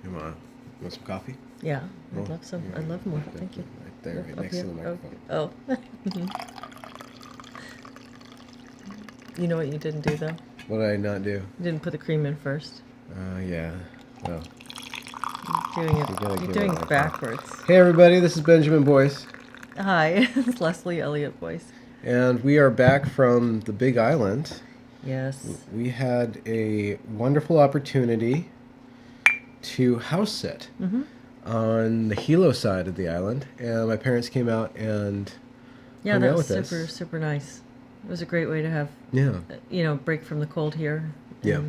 You want some coffee? Yeah, I'd love some. I'd love more. Thank you. Right there, right Up next here? to the microphone. Oh. You know what you didn't do, though? What did I not do? You didn't put the cream in first. Yeah. Well, You're doing it backwards. Hey, everybody, this is Benjamin Boyce. Hi, it's Leslie Elliott Boyce. And we are back from the Big Island. Yes. We had a wonderful opportunity to house sit on the Hilo side of the island. And my parents came out and hung out with us. Super nice. It was a great way to have, break from the cold here. Yeah.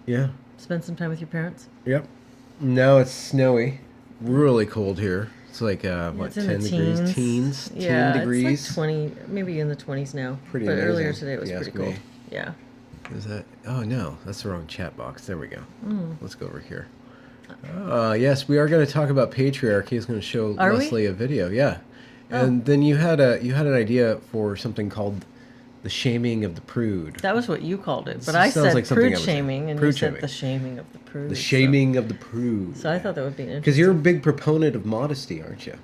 Yeah. Spend some time with your parents. Yep. Now it's snowy. Really cold here. It's like, what, 10 degrees? Teens? Yeah, 10 degrees? It's like 20, maybe in the 20s now. Pretty But amazing. earlier today it was pretty cold. Me. Yeah. Is that? Oh, no. That's the wrong chat box. There we go. Let's go over here. Yes, we are going to talk about patriarchy. It's going to show Leslie a video. Yeah. And then you had an idea for something called the shaming of the prude. That was what you called it, but I said like prude shaming, and you said the shaming of the prude. The shaming of the prude. So I thought that would be interesting. Because you're a big proponent of modesty, aren't you?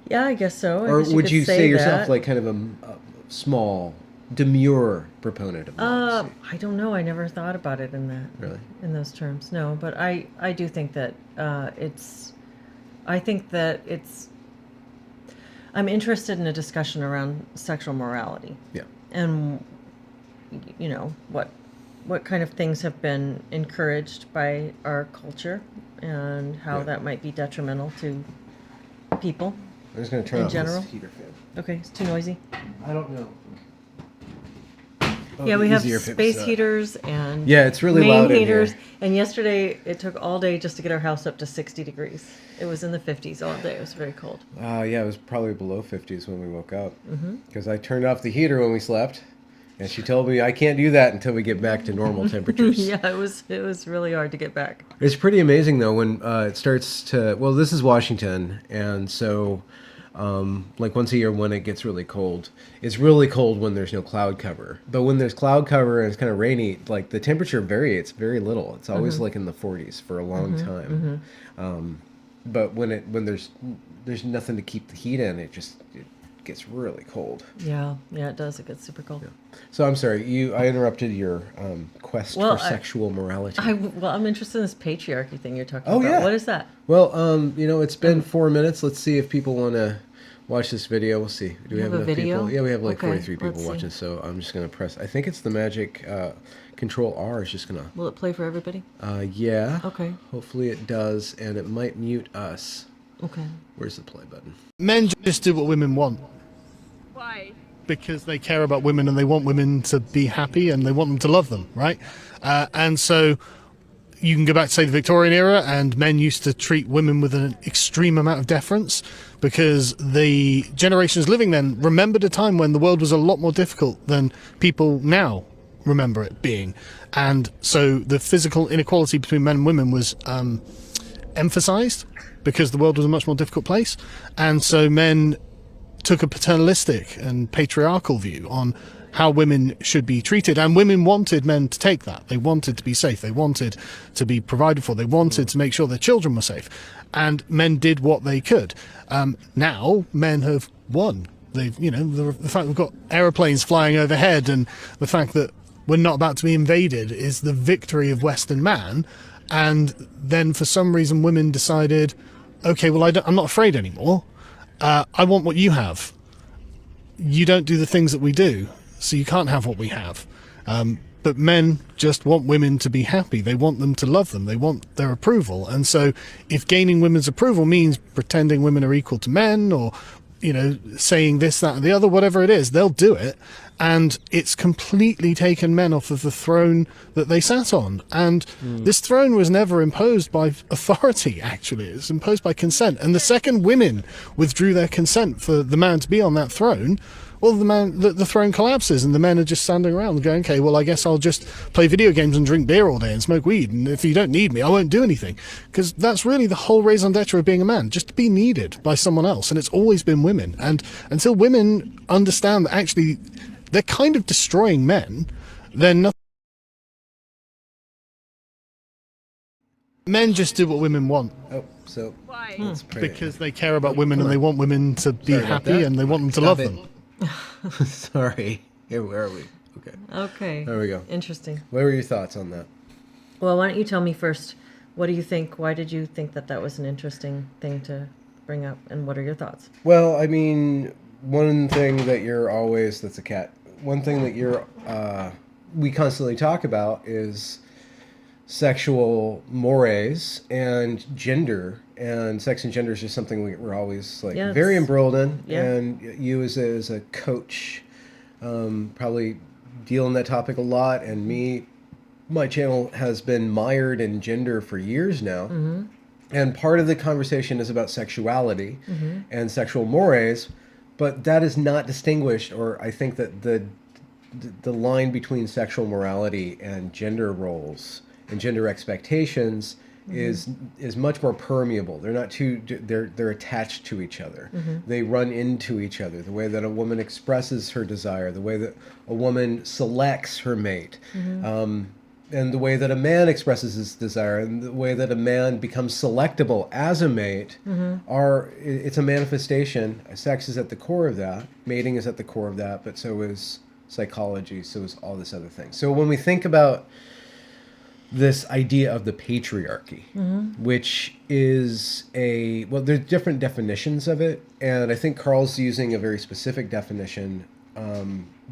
Yeah, I guess so. Or would you say yourself like kind of a small, demure proponent of modesty? I don't know. I never thought about it in that. Really? In those terms, no. But I do think that it's. I think that it's. I'm interested in a discussion around sexual morality. Yeah. And, what kind of things have been encouraged by our culture and how that might be detrimental to people. I'm just going to turn off this heater fan. Okay, it's too noisy. I don't know. Yeah, we have space heaters and it's really main loud heaters. in here. And yesterday it took all day just to get our house up to 60 degrees. It was in the 50s all day. It was very cold. Yeah, it was probably below 50s when we woke up. Because I turned off the heater when we slept, and she told me I can't do that until we get back to normal temperatures. Yeah, it was really hard to get back. It's pretty amazing though when it starts to. Well, this is Washington, and so. Like once a year when it gets really cold. It's really cold when there's no cloud cover. But when there's cloud cover and it's kind of rainy, like the temperature varies very little. It's always like in the 40s for a long time. But when there's nothing to keep the heat in, it gets really cold. Yeah, it does. It gets super cold. Yeah. So I'm sorry, I interrupted your quest for sexual morality. I'm interested in this patriarchy thing you're talking about. Yeah. What is that? Well, it's been 4 minutes. Let's see if people want to watch this video. We'll see. Do we have enough video? people? Yeah, we have like 43 people watching. So I'm just going to press. I think it's the magic Control R is just going to. Will it play for everybody? Yeah. Okay. Hopefully it does, and it might mute us. Okay. Where's the play button? Men just do what women want. Why? Because they care about women and they want women to be happy and they want them to love them, right? And so you can go back to, say, the Victorian era, and men used to treat women with an extreme amount of deference because the generations living then remembered a time when the world was a lot more difficult than people now remember it being. And so the physical inequality between men and women was emphasized because the world was a much more difficult place. And so men took a paternalistic and patriarchal view on how women should be treated, and women wanted men to take that. They wanted to be safe. They wanted to be provided for. They wanted to make sure their children were safe, and men did what they could. Now men have won. They've, the fact we've got aeroplanes flying overhead, and the fact that we're not about to be invaded is the victory of Western man. And then for some reason, women decided, okay, well, I'm not afraid anymore. I want what you have. You don't do the things that we do, so you can't have what we have. But men just want women to be happy. They want them to love them. They want their approval. And so if gaining women's approval means pretending women are equal to men, or, saying this, that, and the other, whatever it is, they'll do it. And it's completely taken men off of the throne that they sat on. And this throne was never imposed by authority, actually. It was imposed by consent. And the second women withdrew their consent for the man to be on that throne, well, the throne collapses, and the men are just standing around going, okay, well, I guess I'll just play video games and drink beer all day and smoke weed. And if you don't need me, I won't do anything. Because that's really the whole raison d'etre of being a man, just to be needed by someone else. And it's always been women. And until women understand that actually they're kind of destroying men, then nothing Men just do what women want Oh, so let's pray. because they care about women and they want women to be Sorry about happy that. and they want them to Stop love it. them. Sorry. Here, where are we? Okay. Okay. There we go. Interesting. What were your thoughts on that? Well, why don't you tell me first? What do you think? Why did you think that that was an interesting thing to bring up? And what are your thoughts? Well, I mean, one thing that you're always, that's a cat. One thing that we constantly talk about is sexual mores and gender. And sex and gender is just something we're always like Yeah, very it's- embroiled in. yeah. And you as a coach, probably deal in that topic a lot. And my channel has been mired in gender for years now. Mm-hmm. And part of the conversation is about sexuality and sexual mores, but that is not distinguished, or I think that the line between sexual morality and gender roles and gender expectations is much more permeable. They're not too they're attached to each other. They run into each other. The way that a woman expresses her desire, the way that a woman selects her mate. And the way that a man expresses his desire, and the way that a man becomes selectable as a mate, it's a manifestation. Sex is at the core of that. Mating is at the core of that, but so is psychology, so is all this other thing. So when we think about this idea of the patriarchy, which is there's different definitions of it, and I think Carl's using a very specific definition.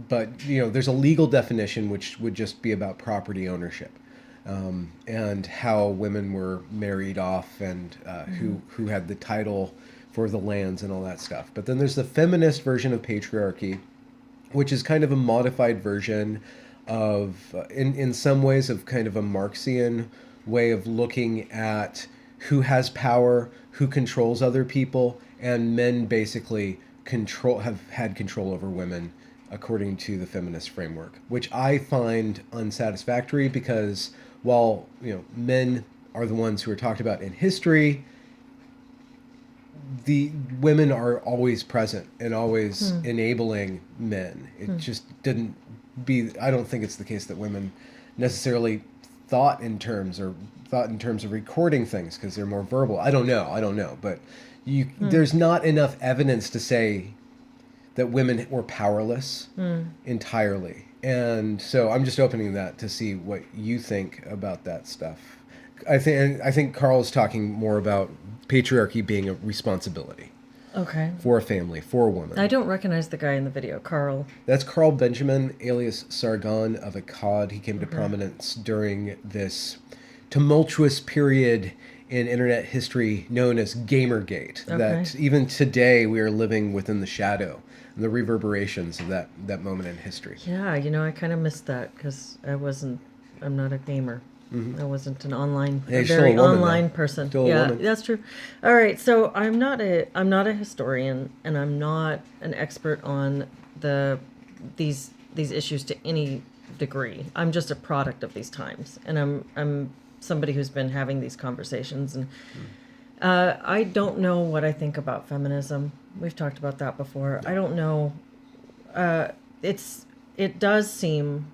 But there's a legal definition which would just be about property ownership, and how women were married off, and who had the title for the lands and all that stuff. But then there's the feminist version of patriarchy, which is kind of a modified version of, in some ways, of kind of a Marxian way of looking at who has power, who controls other people, and men basically have had control over women according to the feminist framework, which I find unsatisfactory, because while men are the ones who are talked about in history, the women are always present and always enabling men. It just didn't I don't think it's the case that women necessarily thought in terms of recording things because they're more verbal. I don't know, but there's not enough evidence to say that women were powerless entirely. And so I'm just opening that to see what you think about that stuff. I think Carl's talking more about patriarchy being a responsibility Okay. for a family, for a woman. I don't recognize the guy in the video, Carl. That's Carl Benjamin, alias Sargon of Akkad. He came to prominence during this tumultuous period in internet history known as Gamergate. Okay. That even today we are living within the shadow and the reverberations of that moment in history. Yeah, I kind of missed that because I'm not a gamer. I wasn't an Hey, a still very a woman, online though. person. Still a Yeah, woman. that's true. All right, so I'm not a historian, and I'm not an expert on these issues to any degree. I'm just a product of these times, and I'm somebody who's been having these conversations, and I don't know what I think about feminism. We've talked about that before. I don't know. It does seem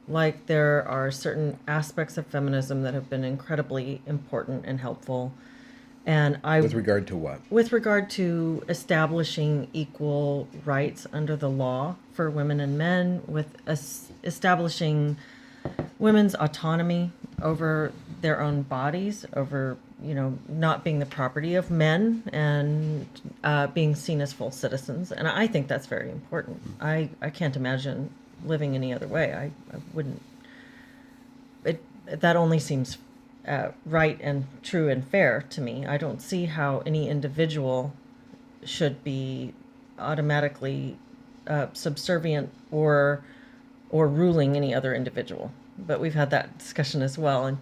like there are certain aspects of feminism that have been incredibly important and helpful. And With regard to what? with regard to establishing equal rights under the law for women and men, with establishing women's autonomy over their own bodies, over not being the property of men, and being seen as full citizens. And I think that's very important. I can't imagine living any other way. I wouldn't. That only seems right and true and fair to me. I don't see how any individual should be automatically subservient or ruling any other individual. But we've had that discussion as well, and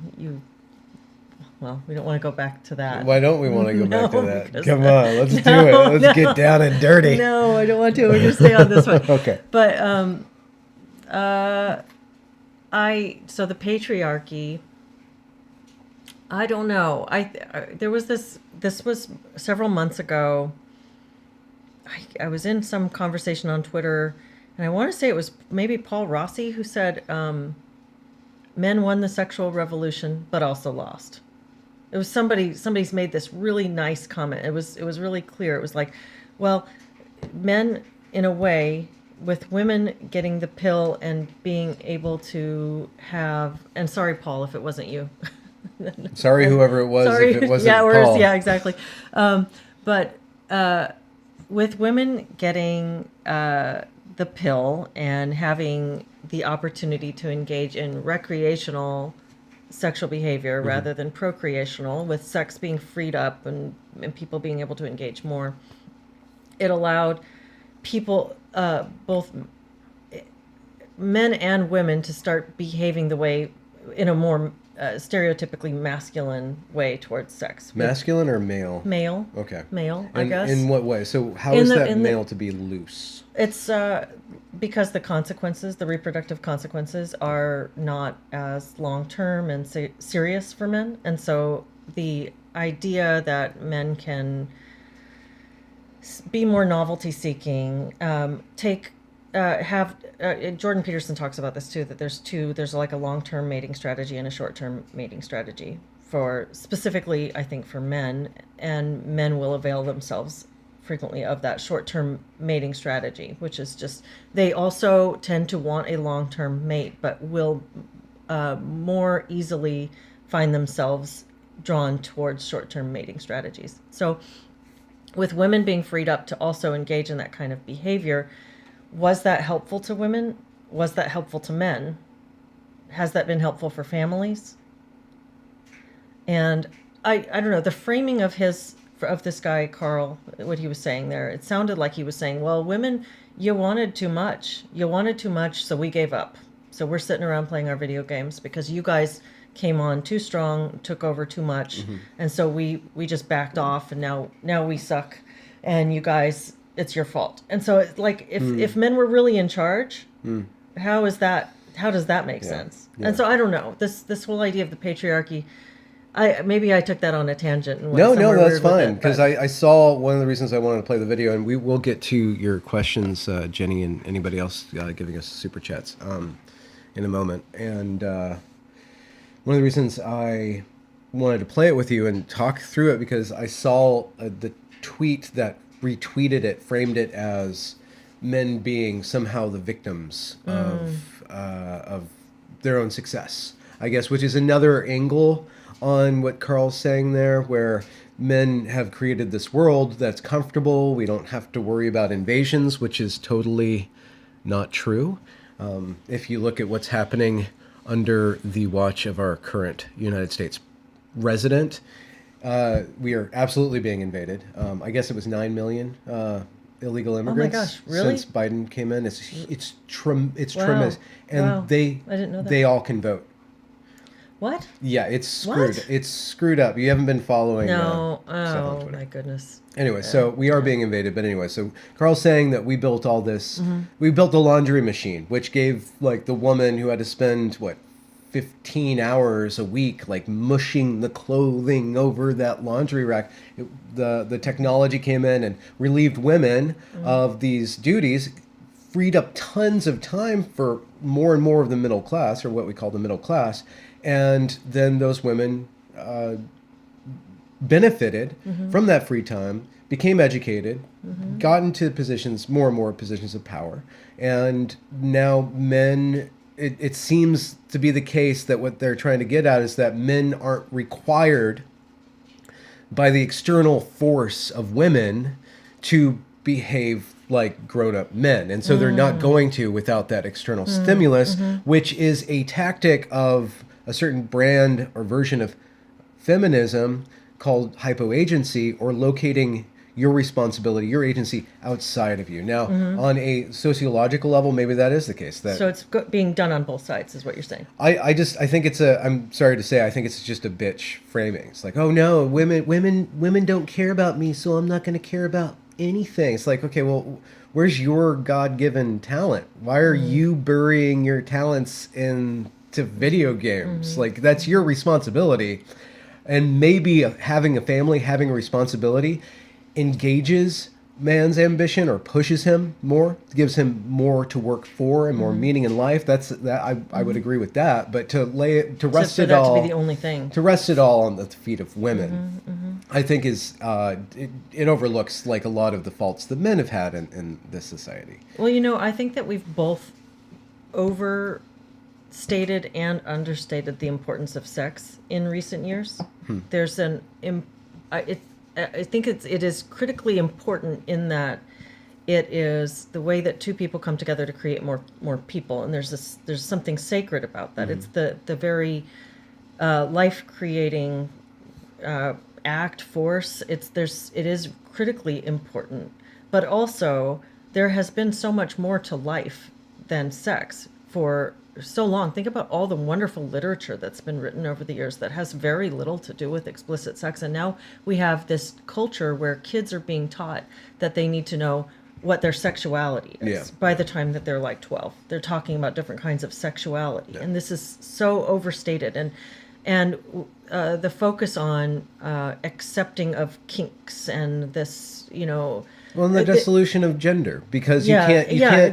we don't want to go back to that. Why don't we want to go back to No, that? because- Come on, let's do No, it. Let's get down and dirty. No, I don't want to. We're going to stay on this one. Okay. But so the patriarchy, I don't know. There was this was several months ago. I was in some conversation on Twitter, and I want to say it was maybe Paul Rossi who said, men won the sexual revolution, but also lost. It was somebody's made this really nice comment. It was really clear. It was like, well, men in a way, with women getting the pill and being able to have, and sorry Paul if it wasn't you. Sorry, whoever it was, Sorry. if it wasn't yeah, Paul. yeah, exactly. But with women getting the pill and having the opportunity to engage in recreational sexual behavior rather than procreational, with sex being freed up and people being able to engage more, it allowed people, both men and women, to start behaving the way, in a more stereotypically masculine way towards sex. Masculine or male? Male. Okay. Male, I And guess. in what way? So how In is the- that in the- male to be loose? It's because the consequences, the reproductive consequences, are not as long term and serious for men. And so the idea that men can be more novelty seeking, Jordan Peterson talks about this too, that there's like a long-term mating strategy and a short-term mating strategy for, specifically, I think, for men, and men will avail themselves frequently of that short-term mating strategy, which is just, they also tend to want a long-term mate, but will more easily find themselves drawn towards short-term mating strategies. So with women being freed up to also engage in that kind of behavior, was that helpful to women? Was that helpful to men? Has that been helpful for families? And I don't know, the framing of this guy, Carl, what he was saying there, it sounded like he was saying, well, women, you wanted too much. You wanted too much, so we gave up. So we're sitting around playing our video games because you guys came on too strong, took over too much, and so we just backed off, and now we suck, and you guys, it's your fault. And so it's like, if men were really in charge, how does that make sense? Yeah. And so I don't know, this whole idea of the patriarchy, maybe I took that on a tangent and went No, somewhere that's weird with fine, it, because but- I saw one of the reasons I wanted to play the video, and we will get to your questions, Jenny, and anybody else giving us super chats in a moment. And one of the reasons I wanted to play it with you and talk through it, because I saw the tweet that retweeted it, framed it as men being somehow the victims of their own success, I guess, which is another angle on what Carl's saying there, where men have created this world that's comfortable. We don't have to worry about invasions, which is totally not true. If you look at what's happening under the watch of our current United States resident, we are absolutely being invaded. I guess it was 9 million illegal immigrants gosh, really? since Biden came in. It's Wow. tremendous, and Wow. I didn't know that. they all can vote. What? Yeah, it's screwed. What? It's screwed up. You haven't been following. No. stuff on Oh Twitter. my goodness. Anyway, so we are being invaded. But anyway, so Carl's saying that we built all this. We built the laundry machine, which gave like the woman who had to spend 15 hours a week, like mushing the clothing over that laundry rack. The technology came in and relieved women of these duties, freed up tons of time for more and more of the middle class, or what we call the middle class. And then those women benefited from that free time, became educated, got into positions, more and more positions of power. And now men, it seems to be the case that what they're trying to get at is that men aren't required by the external force of women to behave like grown-up men. And so they're not going to without that external stimulus, which is a tactic of a certain brand or version of feminism called hypoagency, or locating your responsibility, your agency outside of you. Now, on a sociological level, maybe that is the case. That So it's being done on both sides, is what you're saying. I think it's I'm sorry to say, I think it's just a bitch framing. It's like, oh no, women don't care about me, so I'm not going to care about anything. It's like, okay, well, where's your God-given talent? Why are you burying your talents into video games? Like, that's your responsibility. And maybe having a family, having a responsibility engages man's ambition or pushes him more, gives him more to work for and more meaning in life. I would agree with that. But to rest for it that all to be the only thing. to rest it all on the feet of women, I think is it overlooks like a lot of the faults that men have had in this society. Well, I think that we've both overstated and understated the importance of sex in recent years. There's I think it is critically important in that it is the way that two people come together to create more people, and there's something sacred about that. It's the very life creating act force. It is critically important, but also there has been so much more to life than sex for so long. Think about all the wonderful literature that's been written over the years that has very little to do with explicit sex. And now we have this culture where kids are being taught that they need to know what their sexuality is by the time that they're like 12. They're talking about different kinds of sexuality. And this is so overstated. And the focus on accepting of kinks and this, Well, and the dissolution of gender, because you can't.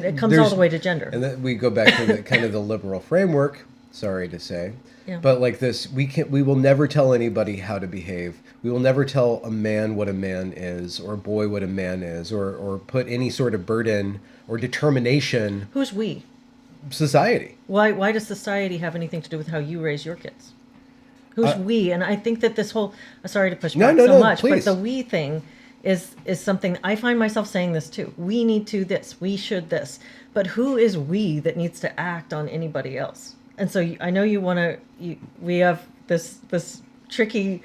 It comes all the way to gender. And then we go back to the kind of the liberal framework. Sorry to say, but like this, we will never tell anybody how to behave. We will never tell a man what a man is, or a boy what a man is, or put any sort of burden or determination. Who's we? Society. Why does society have anything to do with how you raise your kids? Who's we? And I think that this whole sorry to push back so much, please. but the we thing is something I find myself saying this too. We need to this, we should this, but who is we that needs to act on anybody else? And so I know we have this tricky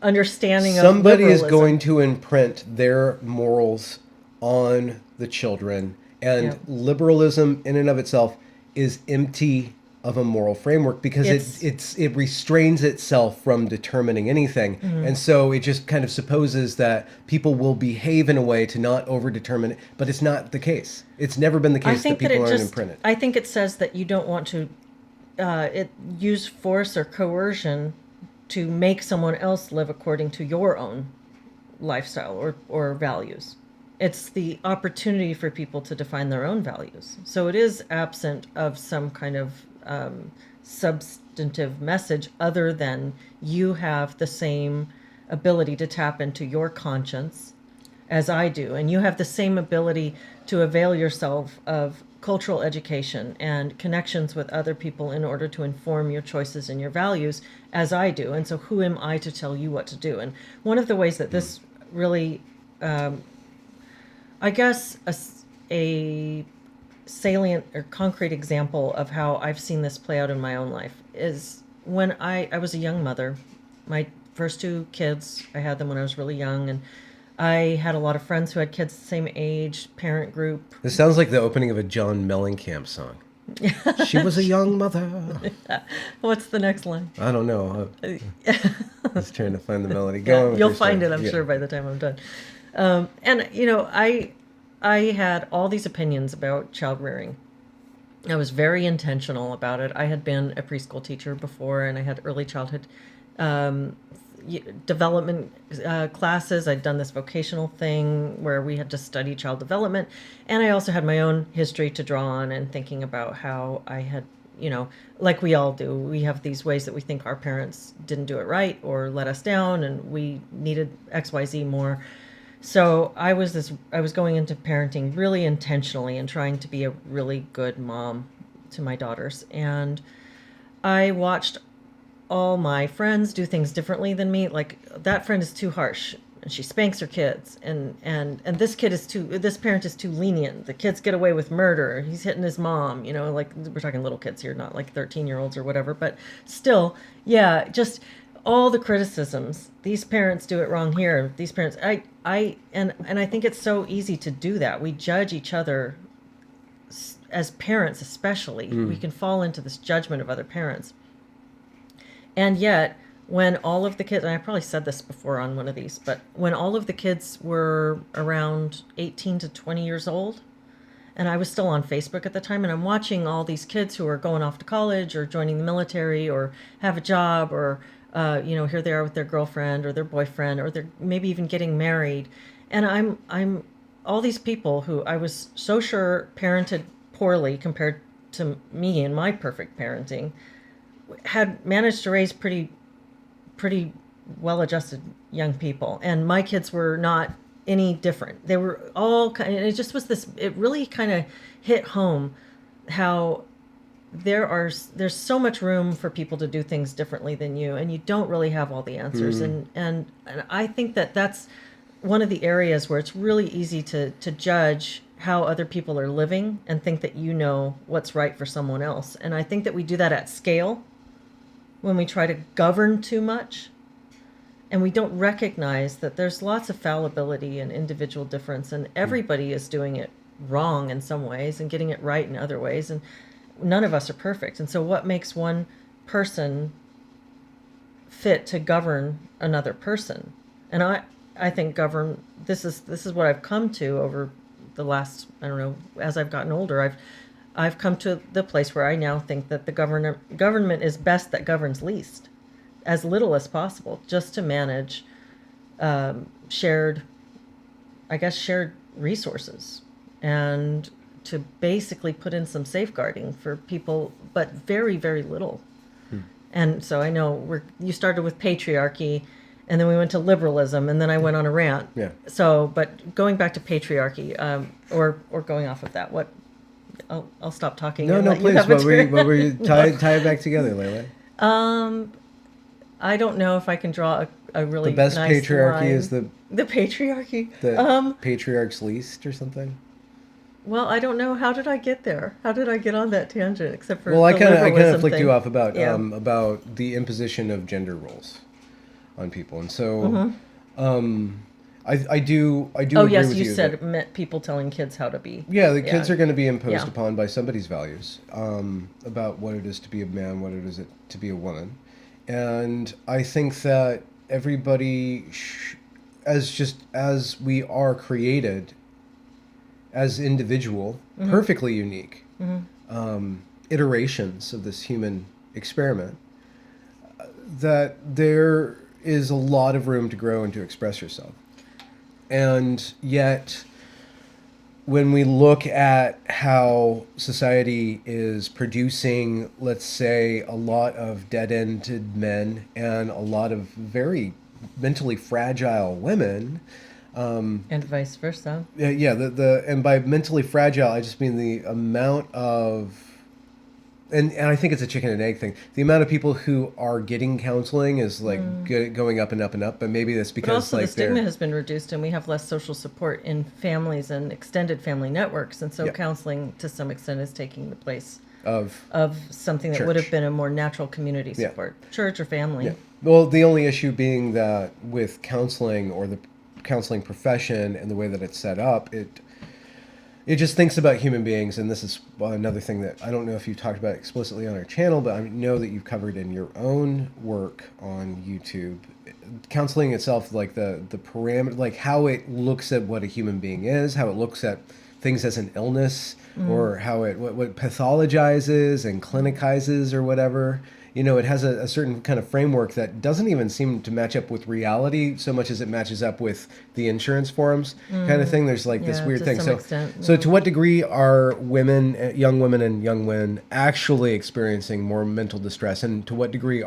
understanding of somebody is liberalism. going to imprint their morals on the children, and liberalism in and of itself is empty of a moral framework because it restrains itself from determining anything. And so it just kind of supposes that people will behave in a way to not over-determine it, but it's not the case. It's never been the case that people aren't imprinted. I think it says that you don't want to use force or coercion to make someone else live according to your own lifestyle or values. It's the opportunity for people to define their own values. So it is absent of some kind of substantive message other than you have the same ability to tap into your conscience as I do, and you have the same ability to avail yourself of cultural education and connections with other people in order to inform your choices and your values as I do. And so who am I to tell you what to do? And one of the ways that this really I guess a salient or concrete example of how I've seen this play out in my own life is when I was a young mother. My first two kids, I had them when I was really young, and I had a lot of friends who had kids the same age, parent group. This sounds like the opening of a John Mellencamp song. She was a young mother. What's the next line? I don't know. I was trying to find the melody. Go on with You'll your find story. it, I'm sure, by the time I'm done. And I had all these opinions about child rearing. I was very intentional about it. I had been a preschool teacher before, and I had early childhood development classes. I'd done this vocational thing where we had to study child development. And I also had my own history to draw on and thinking about how I had, like we all do, we have these ways that we think our parents didn't do it right or let us down, and we needed XYZ more. So I was going into parenting really intentionally and trying to be a really good mom to my daughters. And I watched all my friends do things differently than me. Like, that friend is too harsh and she spanks her kids, and this parent is too lenient. The kids get away with murder. He's hitting his mom, like, we're talking little kids here, not like 13-year-olds or whatever, but still, just all the criticisms. These parents do it wrong here. These parents, and I think it's so easy to do that. We judge each other as parents, especially. We can fall into this judgment of other parents. And yet, when all of the kids, and I probably said this before on one of these, but when all of the kids were around 18 to 20 years old, and I was still on Facebook at the time, and I'm watching all these kids who are going off to college or joining the military or have a job, or here they are with their girlfriend or their boyfriend, or they're maybe even getting married. And I'm all these people who I was so sure parented poorly compared to me and my perfect parenting had managed to raise pretty well-adjusted young people, and my kids were not any different. They were all kind of, it just was this, it really kind of hit home how there's so much room for people to do things differently than you, and you don't really have all the answers. And I think that that's one of the areas where it's really easy to judge how other people are living and think that you know what's right for someone else. And I think that we do that at scale when we try to govern too much, and we don't recognize that there's lots of fallibility and individual difference, and everybody is doing it wrong in some ways and getting it right in other ways, and none of us are perfect. And so what makes one person fit to govern another person? And I think this is what I've come to over the last, I don't know, as I've gotten older, I've come to the place where I now think that the government is best that governs least, as little as possible, just to manage shared resources, and to basically put in some safeguarding for people, but very, very little. And so I know you started with patriarchy, and then we went to liberalism, and then I went on a rant. Yeah. So, but going back to patriarchy, or going off of that, I'll stop talking. No, and no, let you please. have a What were you turn. tie it back together, Layla? I don't know if I can draw a really The best nice patriarchy line. is the patriarchy. patriarch's least, or something. Well, I don't know. How did I get there? How did I get on that tangent? Except for Well, I the kind of liberalism flicked thing. you off about Yeah. about the imposition of gender roles on people, and so I do Oh agree yes, with you you said that- it meant people telling kids how to be. yeah, the kids are going to be imposed Yeah. upon by somebody's values about what it is to be a man, what it is to be a woman, and I think that everybody, as we are created as individual, perfectly unique iterations of this human experiment, that there is a lot of room to grow and to express yourself. And yet, when we look at how society is producing, let's say, a lot of dead-ended men and a lot of very mentally fragile women, And vice versa. yeah, and by mentally fragile, I just mean the amount of, and I think it's a chicken and egg thing. The amount of people who are getting counseling is like going up and up and up, but maybe that's But because also like the stigma they're has been reduced, and we have less social support in families and extended family networks, and so Yeah. counseling to some extent is taking the place of of something that would have Church. been a more natural community Yeah. support, church or family. yeah. Well, the only issue being that with counseling or the counseling profession and the way that it's set up, it just thinks about human beings, and this is another thing that I don't know if you've talked about explicitly on our channel, but I know that you've covered in your own work on YouTube. Counseling itself, like the parameter, like how it looks at what a human being is, how it looks at things as an illness, or how it what pathologizes and clinicizes or whatever. You know, it has a certain kind of framework that doesn't even seem to match up with reality so much as it matches up with the insurance forms kind of thing. There's like this Yeah, weird to thing. some So, extent, so yeah. to what degree are young women and young men actually experiencing more mental distress, and to what degree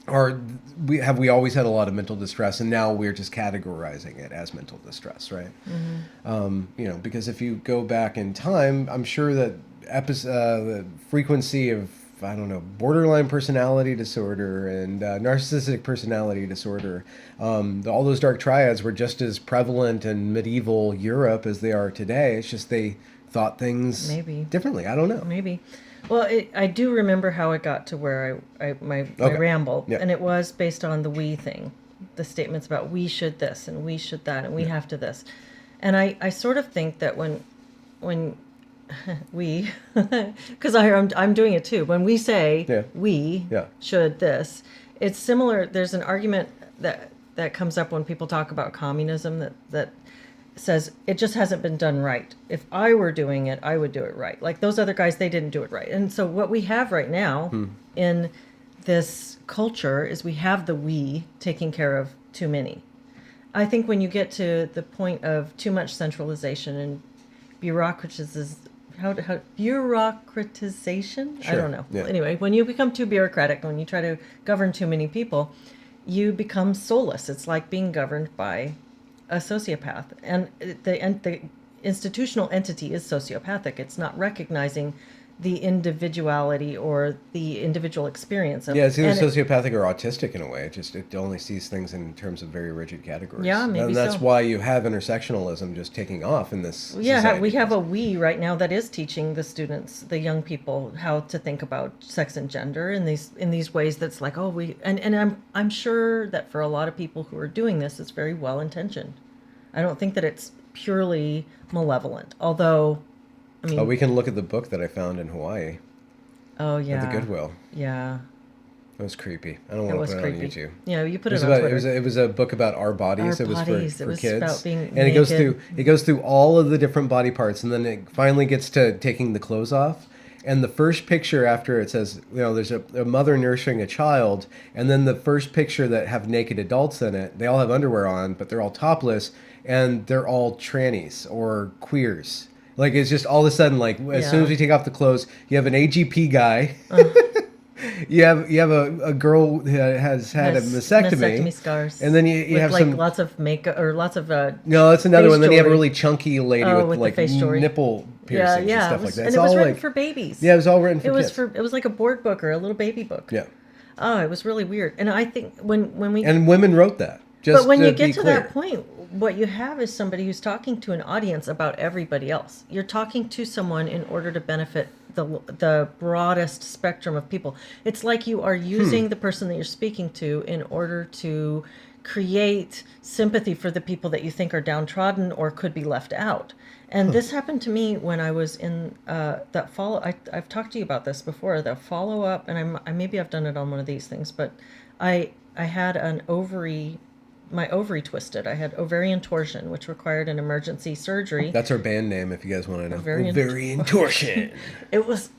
have we always had a lot of mental distress, and now we're just categorizing it as mental distress, right? You know, because if you go back in time, I'm sure that the frequency of, I don't know, borderline personality disorder and narcissistic personality disorder, all those dark triads were just as prevalent in medieval Europe as they are today. It's just they thought things Maybe. differently. I don't know. Maybe. Well, I do remember how it got to where my Okay. ramble, Yeah. and it was based on the we thing, the statements about we should this and we should that and we have to this, and I sort of think that when we, because I'm doing it too, when we say Yeah. we Yeah. should this, it's similar. There's an argument that comes up when people talk about communism that says it just hasn't been done right. If I were doing it, I would do it right. Like those other guys, they didn't do it right. And so what we have right now in this culture is we have the we taking care of too many. I think when you get to the point of too much centralization and bureaucratization, I Sure. don't know. Yeah. Anyway, when you become too bureaucratic, when you try to govern too many people, you become soulless. It's like being governed by a sociopath, and the institutional entity is sociopathic. It's not recognizing the individuality or the individual experience of. Yeah, it's either and sociopathic or autistic in a way. It only sees things in terms of very rigid categories. Yeah, maybe and that's so. why you have intersectionalism just taking off in this. Yeah, society. we have a we right now that is teaching the students, the young people, how to think about sex and gender in these ways. That's like, oh, I'm sure that for a lot of people who are doing this, it's very well intentioned. I don't think that it's purely malevolent. Although, I mean, We can look at the book that I found in Hawaii oh yeah, at the Goodwill. Yeah, It was creepy. I don't it want was to put it creepy. on YouTube. Yeah, you put It was it on about Twitter. it was a book about our bodies. Our It was bodies. for It was kids. about being and it goes naked. through all of the different body parts, and then it finally gets to taking the clothes off. And the first picture after it says, there's a mother nursing a child, and then the first picture that have naked adults in it, they all have underwear on, but they're all topless, and they're all trannies or queers. Like, it's just all of a sudden, like, as soon as we take off the clothes, you have an AGP guy. You have a girl that has had a mastectomy scars, and then you with have like some lots of makeup or lots of no, that's another face one. Then you have a jewelry. really chunky lady with with the like face jewelry. nipple piercings and stuff it was, like that. and It's it was all written like for babies. yeah, it was all written for It was kids. it was like a board book or a little baby book. Yeah, Oh, it was really weird. And I think when we and women wrote that. Just but when to you be get to clear. that point, what you have is somebody who's talking to an audience about everybody else. You're talking to someone in order to benefit the broadest spectrum of people. It's like you are using the person that you're speaking to in order to create sympathy for the people that you think are downtrodden or could be left out. And this happened to me when I was in that follow. I've talked to you about this before. The follow up, and maybe I've done it on one of these things, but I had my ovary twisted. I had ovarian torsion, which required an emergency surgery. That's our band name, if you guys want to know. Ovarian torsion. It was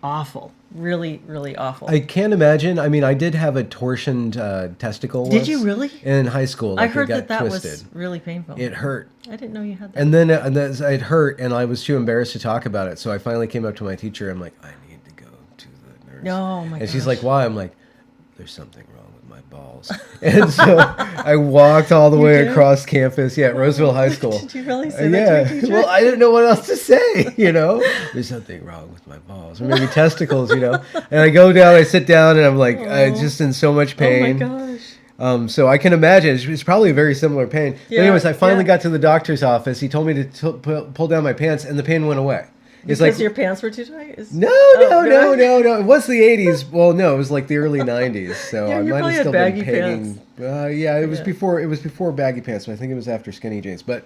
awful, really, really awful. I can't imagine. I mean, I did have a torsioned testicle. Did once you really? in high school? I Like, heard it got that twisted. was really painful. It hurt. I didn't know you had that. And then it hurt, and I was too embarrassed to talk about it. So I finally came up to my teacher. I'm like, I need to go to the nurse. Oh my And she's gosh. like, why? I'm like, there's something wrong with my balls. And so I walked all the way did? across campus. Yeah, at Roseville High School. Did you really say Yeah. that to your teacher? Well, I didn't know what else to say. There's something wrong with my balls, or maybe testicles. And I go down, I sit down, and I'm like, just in so much pain. Oh my gosh. So I can imagine it's probably a very similar pain. But Yeah, anyways, I finally yeah. got to the doctor's office. He told me to pull down my pants, and the pain went away. It's Because like your pants were too tight? no. good. It was the '80s. Well, no, it was like the early '90s. So Yeah, I you might probably have had still been baggy pegging. pants. Yeah, it was Yeah. before. It was before baggy pants, but I think it was after skinny jeans. But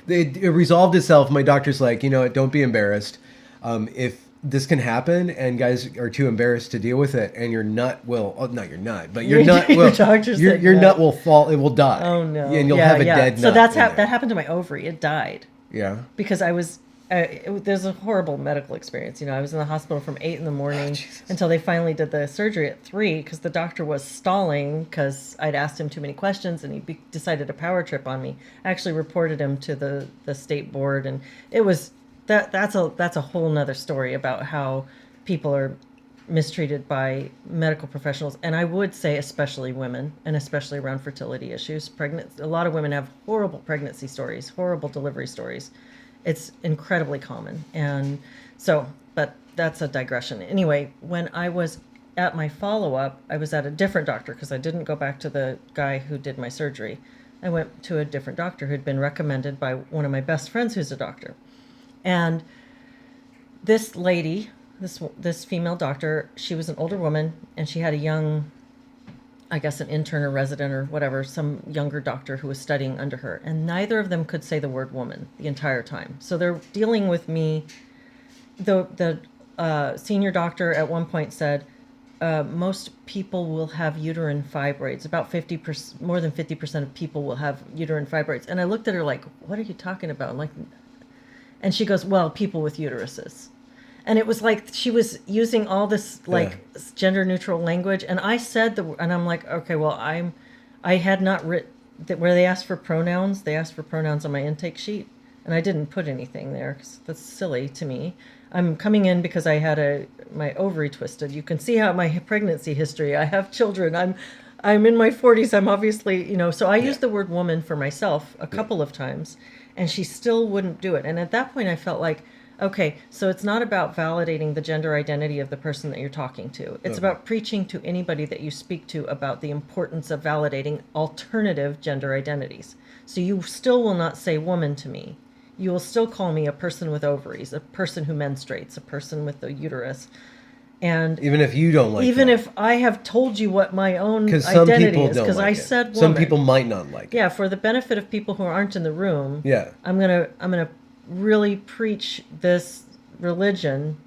it resolved itself. My doctor's like, don't be embarrassed. If this can happen, and guys are too embarrassed to deal with it, and your nut will. Oh, not your nut, but your nut Your will. doctor said your nut. nut will fall. It will die. Oh no. And you'll Yeah, have a yeah. dead So nut. that's in there. that happened to my ovary. It died Yeah. because I was. There's a horrible medical experience. I was in the hospital from 8 in the morning until they finally did the surgery at 3 because the doctor was stalling because I'd asked him too many questions and he decided to power trip on me. I actually reported him to the state board, and it was that's a whole nother story about how people are mistreated by medical professionals, and I would say especially women, and especially around fertility issues. A lot of women have horrible pregnancy stories, horrible delivery stories. It's incredibly common. And so, but that's a digression. Anyway, when I was at my follow-up, I was at a different doctor because I didn't go back to the guy who did my surgery. I went to a different doctor who'd been recommended by one of my best friends who's a doctor. And this lady, this female doctor, she was an older woman, and she had a young, I guess an intern or resident or whatever, some younger doctor who was studying under her. And neither of them could say the word woman the entire time. So they're dealing with me. The senior doctor at one point said, most people will have uterine fibroids. About 50%, more than 50% of people will have uterine fibroids. And I looked at her like, what are you talking about? And she goes, well, people with uteruses. And it was like she was using all this gender neutral language, and I said and I'm like, okay, well, I had not written that where they asked for pronouns. They asked for pronouns on my intake sheet, and I didn't put anything there 'cause that's silly to me. I'm coming in because I had my ovary twisted. You can see how my pregnancy history. I have children. I'm in my 40s. I'm obviously, so I used the word woman for myself a couple of times, and she still wouldn't do it. And at that point, I felt like, okay, so it's not about validating the gender identity of the person that you're talking to. It's about preaching to anybody that you speak to about the importance of validating alternative gender identities. So you still will not say woman to me. You will still call me a person with ovaries, a person who menstruates, a person with a uterus. And Even if you don't like even that. if I have told you what my own Because some identity people is, don't because like I it. said woman. Some people might not like it. Yeah, for the benefit of people who aren't in the room. Yeah. I'm gonna really preach this religion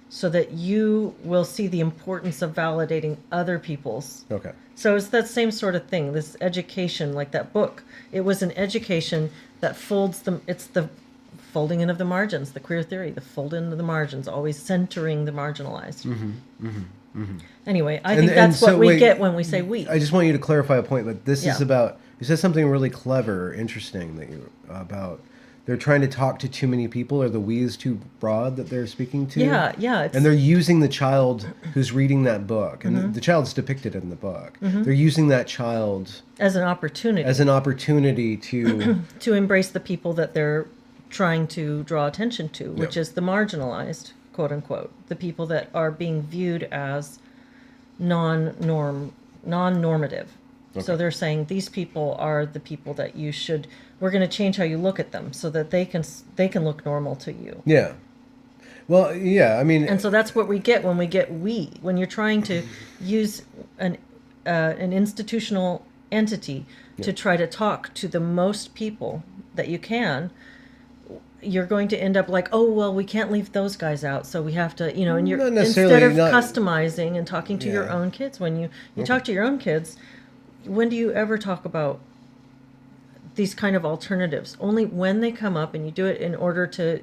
so that you will see the importance of validating other people's. Okay. So it's that same sort of thing. This education, like that book, it was an education that folds them. It's the folding in of the margins, the queer theory, the fold in of the margins, always centering the marginalized. Anyway, I think that's so what we wait, get when we say we. I just want you to clarify a point that this is Yeah. about. You said something really clever, interesting that you about. They're trying to talk to too many people, or the we is too broad that they're speaking to. Yeah. And they're using the child who's reading that book, and the child's depicted in the book. They're using that child as an opportunity. to To embrace the people that they're trying to draw attention to, which is the marginalized, quote unquote, the people that are being viewed as non-normative. So they're saying these people are the people that we're going to change how you look at them so that they can look normal to you. Yeah. Well, yeah. I mean, And so that's what we get when we get we. When you're trying to use an institutional entity to try to talk to the most people that you can, you're going to end up like, oh, well, we can't leave those guys out, so we have to, and you're Not necessarily, instead of not- customizing and talking to your Yeah. own kids. When you talk to your own kids, when do you ever talk about these kind of alternatives? Only when they come up, and you do it in order to,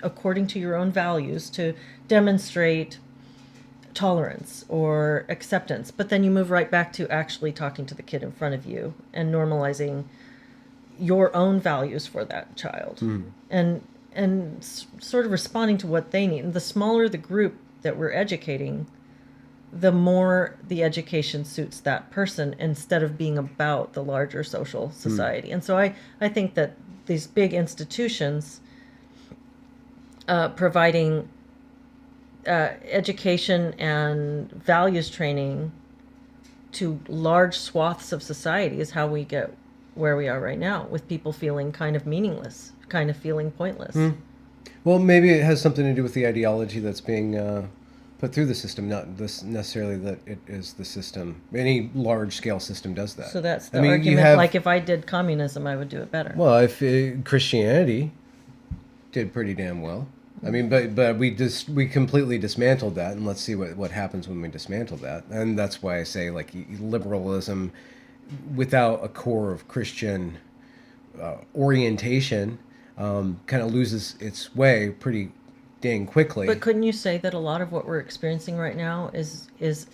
according to your own values, to demonstrate tolerance or acceptance. But then you move right back to actually talking to the kid in front of you and normalizing your own values for that child, and sort of responding to what they need. And the smaller the group that we're educating, the more the education suits that person instead of being about the larger social society. And so I think that these big institutions providing education and values training to large swaths of society is how we get where we are right now, with people feeling kind of meaningless, kind of feeling pointless. well, maybe it has something to do with the ideology that's being put through the system, not this necessarily that it is the system. Any large-scale system does that. So that's the I mean, argument. you have, Like if I did communism, I would do it better. well, if Christianity did pretty damn well. I mean, but we completely dismantled that, and let's see what happens when we dismantle that. And that's why I say, like, liberalism without a core of Christian orientation kind of loses its way pretty dang quickly. But couldn't you say that a lot of what we're experiencing right now is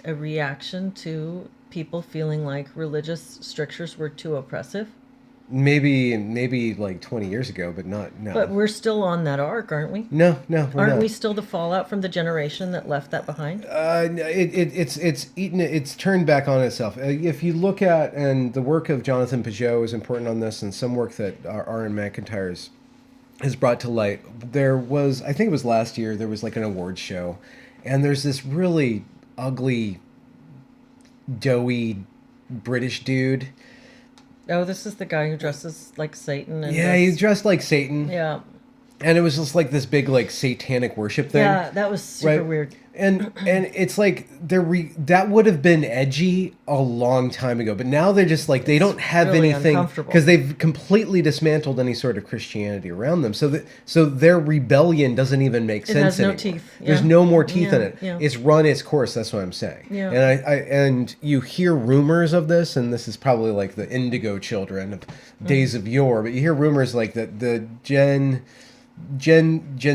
a reaction to people feeling like religious strictures were too oppressive? Maybe like 20 years ago, but no. But we're still on that arc, aren't we? No, we're Aren't not. we still the fallout from the generation that left that behind? It's turned back on itself. If you look at, and the work of Jonathan Peugeot is important on this, and some work that R.N. McIntyre's has brought to light. There was, I think it was last year, there was like an awards show, and there's this really ugly, doughy British dude. Oh, this is the guy who dresses like Satan. And Yeah, he dressed like Satan. Yeah. And it was just like this big like satanic worship thing. Yeah, that was super weird. And it's like that would have been edgy a long time ago, but now they're just like they don't have really anything uncomfortable. because they've completely dismantled any sort of Christianity around them. So their rebellion doesn't even make sense has no anymore. teeth. There's Yeah. no more teeth in Yeah, it. yeah. It's run its course. That's what I'm saying. Yeah. And you hear rumors of this, and this is probably like the Indigo children of days of yore. But you hear rumors like that the Gen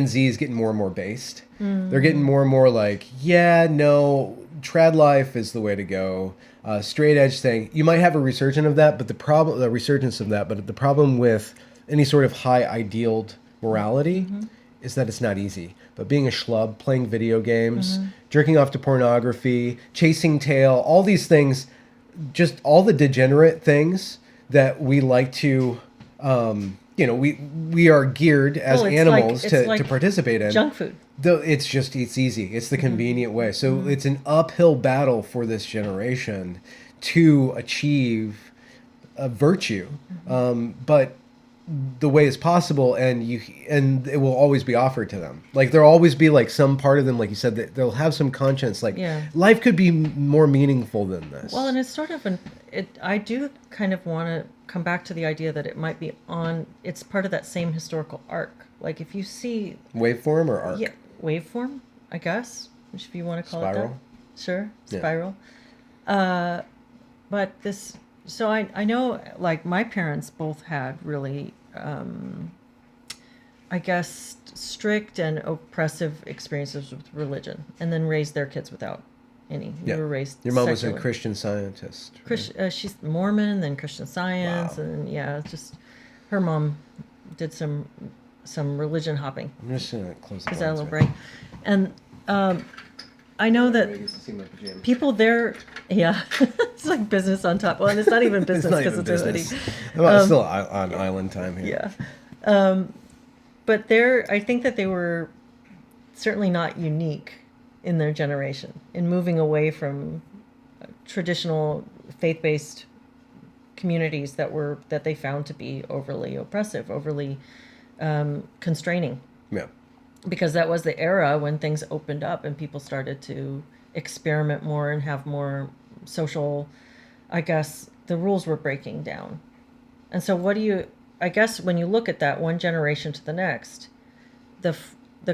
Z is getting more and more based. They're getting more and more like, yeah, no, trad life is the way to go. Straight edge thing, you might have a resurgence of that, but the problem with any sort of high idealed morality is that it's not easy. But being a schlub, playing video games, jerking off to pornography, chasing tail, all these things, just all the degenerate things that we like to, we are geared as animals to participate in. Junk food. Though it's easy. It's the convenient way. So it's an uphill battle for this generation to achieve a virtue. But the way is possible, and it will always be offered to them. Like there'll always be like some part of them, like you said, that they'll have some conscience. Like life could be more meaningful than this. Well, and it's sort of I do kind of want to come back to the idea that it might be it's part of that same historical arc. Like if you see waveform or arc. Yeah, waveform, I guess, if you want to call Spiral. it that. Sure, spiral. But this. So I know, like, my parents both had really, I guess, strict and oppressive experiences with religion, and then raised their kids without any. Yeah. We were raised Your mom was secular. a Christian Scientist. Right? She's Mormon, then Christian Science, Wow. and just her mom did some religion hopping. I'm just gonna close the Is that a blinds, little man. break? And I know that I guess I see my pajamas. people there, it's like business on top. Well, and it's not even business not because even it's a business. hoodie. Well, still on island time here. Yeah. But I think that they were certainly not unique in their generation in moving away from traditional faith-based communities that they found to be overly oppressive, overly constraining. Yeah. Because that was the era when things opened up and people started to experiment more and have more social, I guess the rules were breaking down. And so I guess when you look at that one generation to the next, the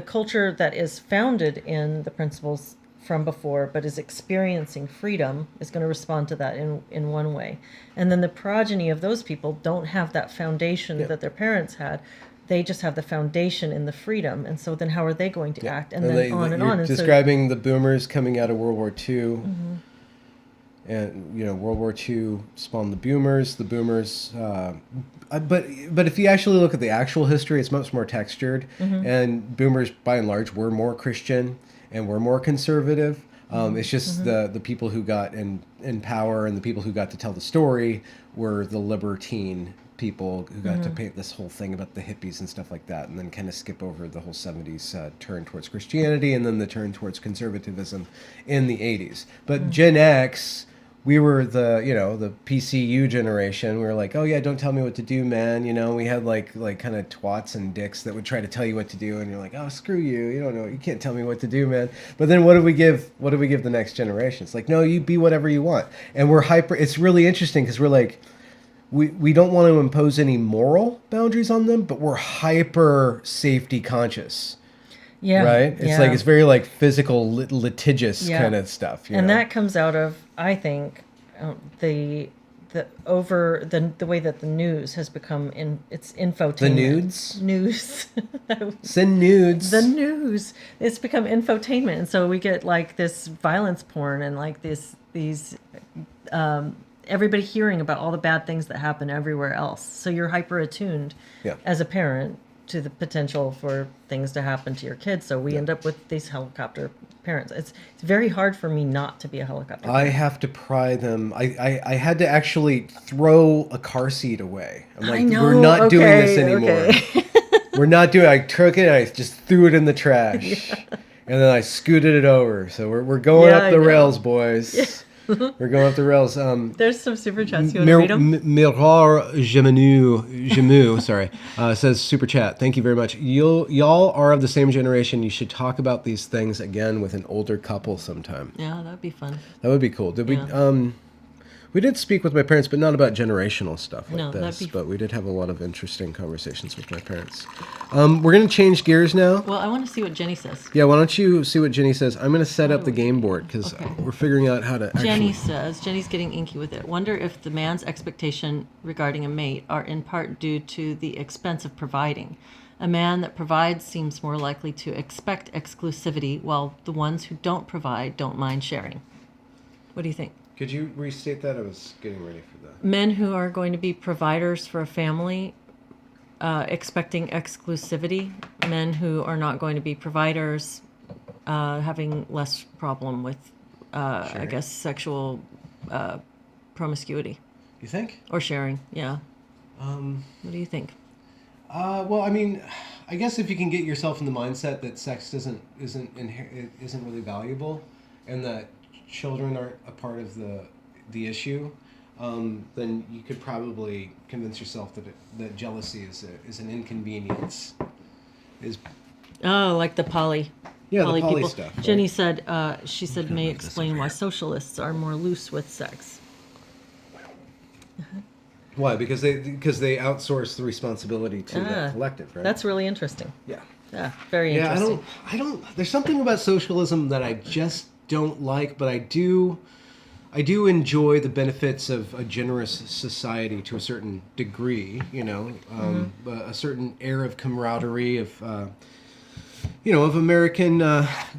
culture that is founded in the principles from before but is experiencing freedom is going to respond to that in one way. And then the progeny of those people don't have that foundation that their parents had. They just have the foundation in the freedom, and so then how are they going to act? And then on and on. You're And describing the boomers coming out of World War II, and World War II spawned the boomers. The boomers, but if you actually look at the actual history, it's much more textured. And boomers, by and large, were more Christian and were more conservative. It's just the people who got in power and the people who got to tell the story were the libertine people who got to paint this whole thing about the hippies and stuff like that, and then kind of skip over the whole 70s turn towards Christianity and then the turn towards conservatism in the 80s. But Gen X, we were the PCU generation. We were like, oh yeah, don't tell me what to do, man. We had like kind of twats and dicks that would try to tell you what to do, and you're like, oh, screw you. You don't know. You can't tell me what to do, man. But then what do we give the next generation? It's like, no, you be whatever you want. And we're hyper. It's really interesting because we're like, we don't want to impose any moral boundaries on them, but we're hyper safety conscious. Yeah. Right? It's like, it's very like physical, litigious kind of stuff. And that comes out of, I think, the way that the news has become it's infotainment. The nudes? News. Send nudes. The news. It's become infotainment. And so we get like this violence porn and like these everybody hearing about all the bad things that happen everywhere else. So you're hyper attuned as a parent to the potential for things to happen to your kids. So we end up with these helicopter parents. It's very hard for me not to be a helicopter parent. I have to pry them. I had to actually throw a car seat away. I'm like, we're not doing this anymore. We're not doing. I took it. I just threw it in the trash, and then I scooted it over. So we're going up the rails, boys. Yeah. We're going up the rails. There's some super chats. You want to read them? Mirar Jemu, sorry, says super chat. Thank you very much. Y'all are of the same generation. You should talk about these things again with an older couple sometime. Yeah, that'd be fun. That would be cool. Did we? We did speak with my parents, but not about generational stuff like this. But we did have a lot of interesting conversations with my parents. We're going to change gears now. Well, I want to see what Jenny says. Yeah, why don't you see what Jenny says? I'm going to set up the game board because we're figuring out how to Jenny says, Jenny's getting inky with it. Wonder if the man's expectation regarding a mate are in part due to the expense of providing. A man that provides seems more likely to expect exclusivity, while the ones who don't provide don't mind sharing. What do you think? Could you restate that? I was getting ready for that. Men who are going to be providers for a family, expecting exclusivity. Men who are not going to be providers, having less problem with, I Sharing? guess, sexual promiscuity You think? or sharing. Yeah. What do you think? Well, I mean, I guess if you can get yourself in the mindset that sex isn't really valuable, and that children aren't a part of the issue, then you could probably convince yourself that jealousy is an inconvenience. Oh, like the poly. Yeah, poly the poly people. stuff. Jenny right? said, she said, may move this explain over why here. socialists are more loose with sex. Why? Because they outsource the responsibility to the collective, right? That's really interesting. yeah. Yeah, very Yeah, interesting. I don't. There's something about socialism that I just don't like, but I do enjoy the benefits of a generous society to a certain degree. You know, a certain air of camaraderie, of of American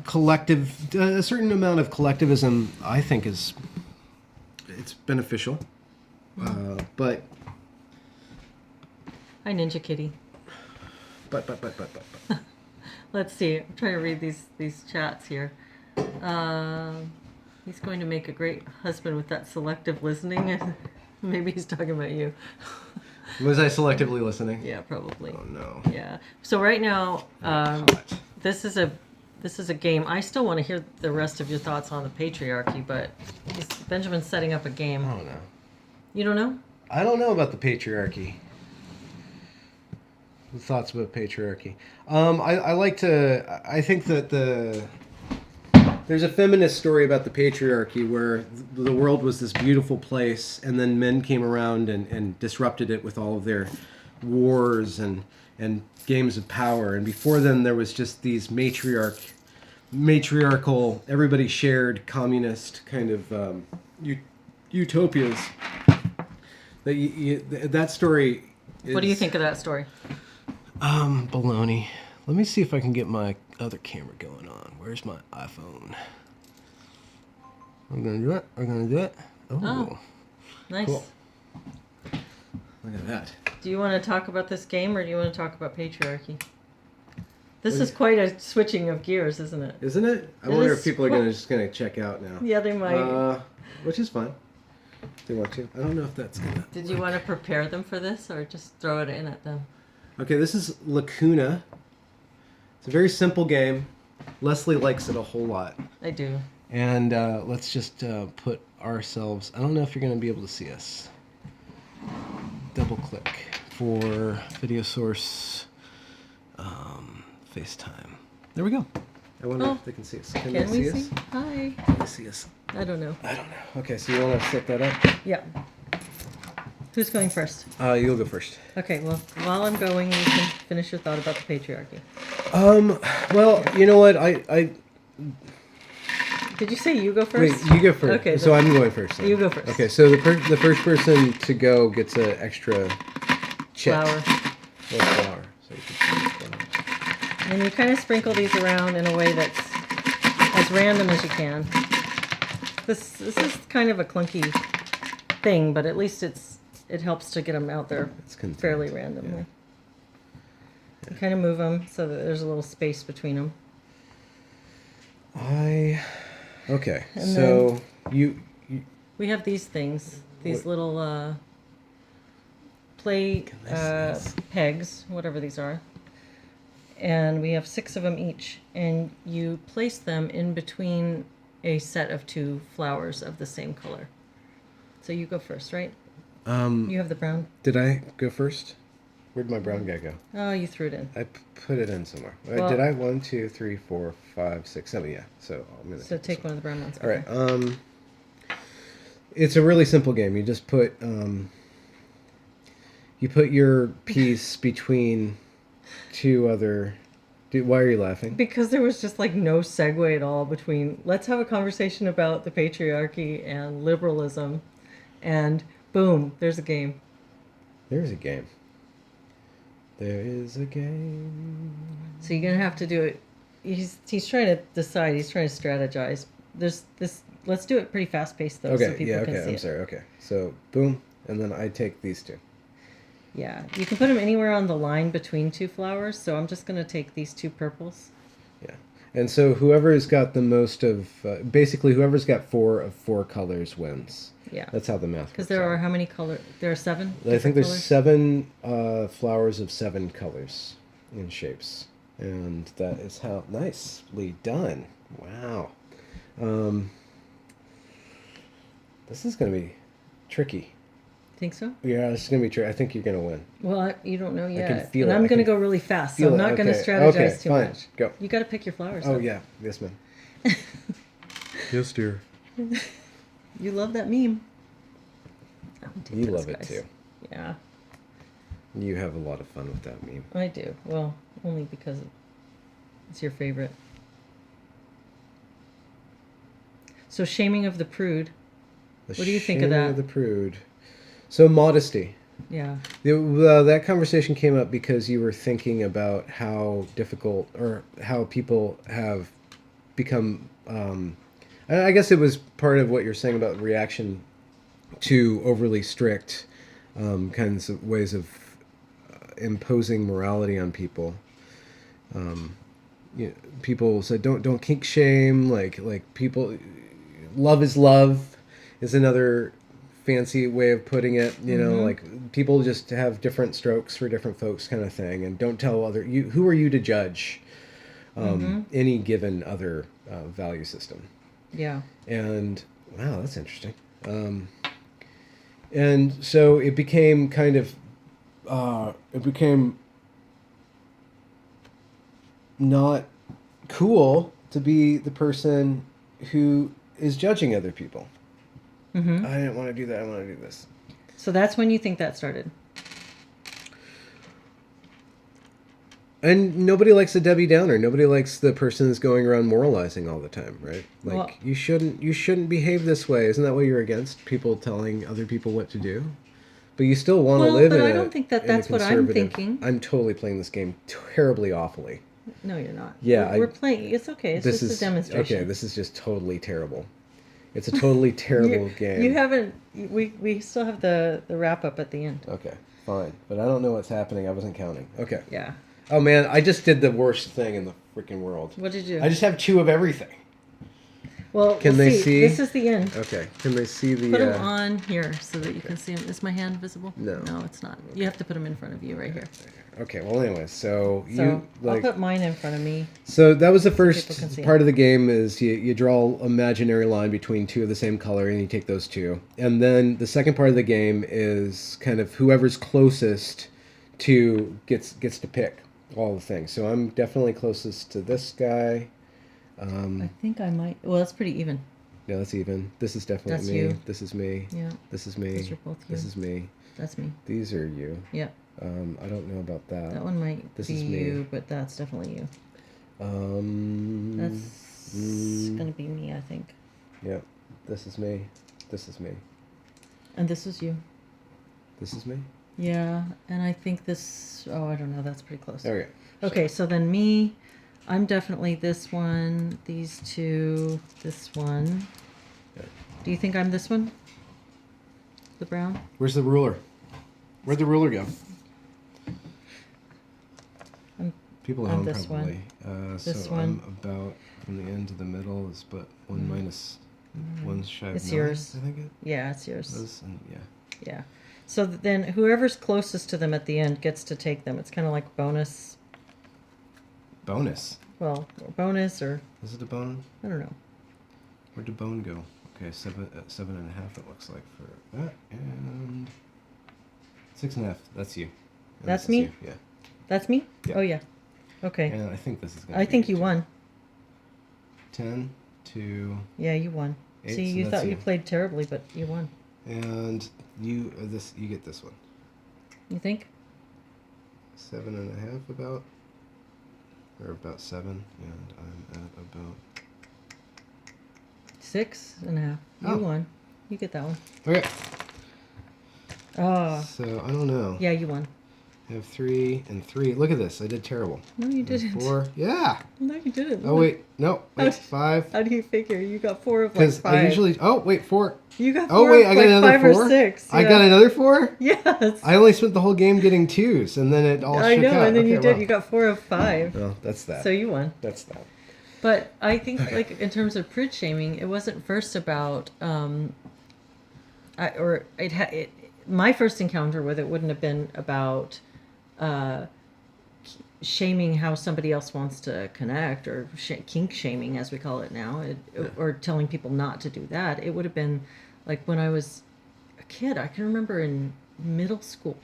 collective, a certain amount of collectivism. I think it's beneficial, but. Hi, Ninja Kitty. But. Let's see. I'm trying to read these chats here. He's going to make a great husband with that selective listening. Maybe he's talking about you. Was I selectively listening? Yeah, probably. Oh no. Yeah. So right now, Hot. this is a game. I still want to hear the rest of your thoughts on the patriarchy, but Benjamin's setting up a game. I don't know. You don't know? I don't know about the patriarchy. Thoughts about patriarchy. I like to. I think that there's a feminist story about the patriarchy where the world was this beautiful place, and then men came around and disrupted it with all of their wars and games of power. And before then, there was just these matriarchal, everybody shared communist kind of utopias. That story. What do you think of that story? Baloney. Let me see if I can get my other camera going on. Where's my iPhone? I'm gonna do it. Oh, Nice. cool. Look at that. Do you want to talk about this game or do you want to talk about patriarchy? This is quite a switching of gears, isn't it? Isn't it? I It wonder is if people are quite- just gonna check out now. Yeah, they might. Which is fine. If they want to. I don't know if that's gonna. Did you want to prepare them for this or just throw it in at them? Okay, this is Lacuna. It's a very simple game. Leslie likes it a whole lot. I do. And let's just put ourselves. I don't know if you're going to be able to see us. Double click for video source, FaceTime. There we go. I wonder Oh. if they can see us. Can they we see see? us? Hi. Can they see us? I don't know. I don't know. Okay, so you want to set that up? Yeah. Who's going first? You'll go first. Okay, well, while I'm going, you can finish your thought about the patriarchy. Well, you know what? I Did you say you go wait. first? You go first. Okay, So then- I'm going first. then. You go first. Okay. So the first person to go gets an extra chip. Flour. Or flour. So you can see flour. And you kind of sprinkle these around in a way that's as random as you can. This is kind of a clunky thing, but at least it helps to get them out there It's contained, fairly randomly. You kind of move them so that there's a little space between them. Okay. And So you We have these things, these little play Nice. pegs, whatever these are. And we have 6 of them each. And you place them in between a set of 2 flowers of the same color. So you go first, right? You have the brown. did I go first? Where'd my brown guy go? Oh, you threw it in. I put it in somewhere. Well- Did I? 1, 2, 3, 4, 5, 6, 7. Yeah. So I'm gonna So this take one of the brown ones. All right. It's a really simple game. You just put your piece between 2 other. Why are you laughing? Because there was just like no segue at all between let's have a conversation about the patriarchy and liberalism, and boom, there's a game. There's a game. There is a game. So you're gonna have to do it. He's trying to decide. He's trying to strategize. there's this. Let's do it pretty fast paced though, so Okay, people yeah, can okay, see I'm it. sorry, okay. So, boom, and then I take these two. Yeah, you can put them anywhere on the line between two flowers. So I'm just gonna take these two purples. Yeah. And so whoever's got the most of, basically whoever's got 4 of 4 colors wins. Yeah, That's how the math works. because there are out. how many color? There are 7. I think different there's colors? 7 flowers of 7 colors and shapes. And that is how nicely done. Wow. This is going to be tricky. Think so? Yeah, this is going to be tricky. I think you're going to win. Well, you don't know yet. feel and it. I'm I going to can go really fast, so feel I'm it. not going to Okay. strategize Okay, too fine. much. Go. You got to pick your flowers. Oh, though. yeah. Yes, ma'am. Yes, dear. You love that meme. I'm gonna take You those love it guys. too. Yeah, You have a lot of fun with that meme. I do. Well, only because it's your favorite. So, shaming of the prude. The What do you think of shaming that? The prude. So modesty. Yeah. That conversation came up because you were thinking about how difficult or how people have become. I guess it was part of what you're saying about reaction to overly strict kinds of ways of imposing morality on people. People said don't kink shame. Like people, love is love is another fancy way of putting it. You know, like people just have different strokes for different folks, kind of thing. And don't tell other you who are you to judge any given other value system. Yeah. And wow, that's interesting. And so it became kind of it became not cool to be the person who is judging other people. I didn't want to do that. I want to do this. So that's when you think that started. And nobody likes a Debbie Downer. Nobody likes the person who's going around moralizing all the time, right? Like Well- you shouldn't behave this way. Isn't that what you're against? People telling other people what to do? But you still want to Well, live but in I a don't think that in a that's what I'm conservative- thinking. I'm totally playing this game terribly awfully. No, you're not. Yeah, We're playing. It's okay. It's This just is a demonstration. okay. This is just totally terrible. It's a totally terrible game. You haven't. We still have the wrap up at the end. Okay, fine. But I don't know what's happening. I wasn't counting. Okay. Yeah. Oh man, I just did the worst thing in the freaking world. What did you do? I just have 2 of everything. Well, Can we'll they see? This is the end. Okay. Can they see the? Put them on here so that you can see them. Is my hand visible? No. No, it's not. You have to put them in front of you right here. Okay. Well, anyway, so So you like. I'll put mine in front of me. So that was the people can first see part of the game. Is you draw an imaginary line between 2 of the same color, and you take those 2. And then the second part of the game is kind of whoever's closest to gets to pick all the things. So I'm definitely closest to this guy. I think I might. Well, that's pretty even. No, that's even. This is definitely That's me. you. This is me. Yeah, This is me. Those are both This you. is me. that's me. These are you. Yeah, I don't know about that. that one might This be is me. you, but that's definitely you. That's gonna be me, I think. Yep. This is me. This is me. And this is you. This is me. Yeah, and I think this. Oh, I don't know. That's pretty close. Okay. Okay, so then me, I'm definitely this one, these 2, this one. Okay. Do you think I'm this one? The brown? Where's the ruler? Where'd the ruler go? I'm People at on home this probably. This so one. I'm about from the end to the middle is but 1 minus 1 shy of It's 9, yours. I think it Yeah, it's yours. was. And yeah. Yeah. So then whoever's closest to them at the end gets to take them. It's kind of like bonus. Bonus. Well, or bonus or Is it a bone? I don't know. Where'd the bone go? Okay, 7.5. It looks like for that, and 6.5. That's you. And That's this is me? you, yeah. That's me? Yeah. Oh yeah. Okay. And I think this is gonna. I be think you too. won. 10 to Yeah, you won. 8. See, so you that's thought you played terribly, but you won. And you this you get this one. You think? 7.5 about, or about 7, and I'm at about. 6.5. You Oh. won. You get that one. Okay. Oh. So I don't know. Yeah, you won. I have 3 and 3. Look at this. I did terrible. No, you And didn't. 4. Yeah. No, you didn't. Oh, wait. No. Wait. 5. How do you figure? You got 4 of like Because 5. I usually... Oh, wait. 4. You got 4 Oh, wait. of I got like another 5 4? or 6. I yeah. got another 4? Yes. I only spent the whole game getting 2s, and then it all I shook know, out. and then you Okay, did. wow. You got 4 of 5. Well, that's that. So you won. That's that. But I think, like, in terms of prude shaming, it wasn't first about, my first encounter with it wouldn't have been about shaming how somebody else wants to connect, or kink shaming, as we call it now, or telling people not to do that. It would have been like when I was a kid. I can remember in middle school,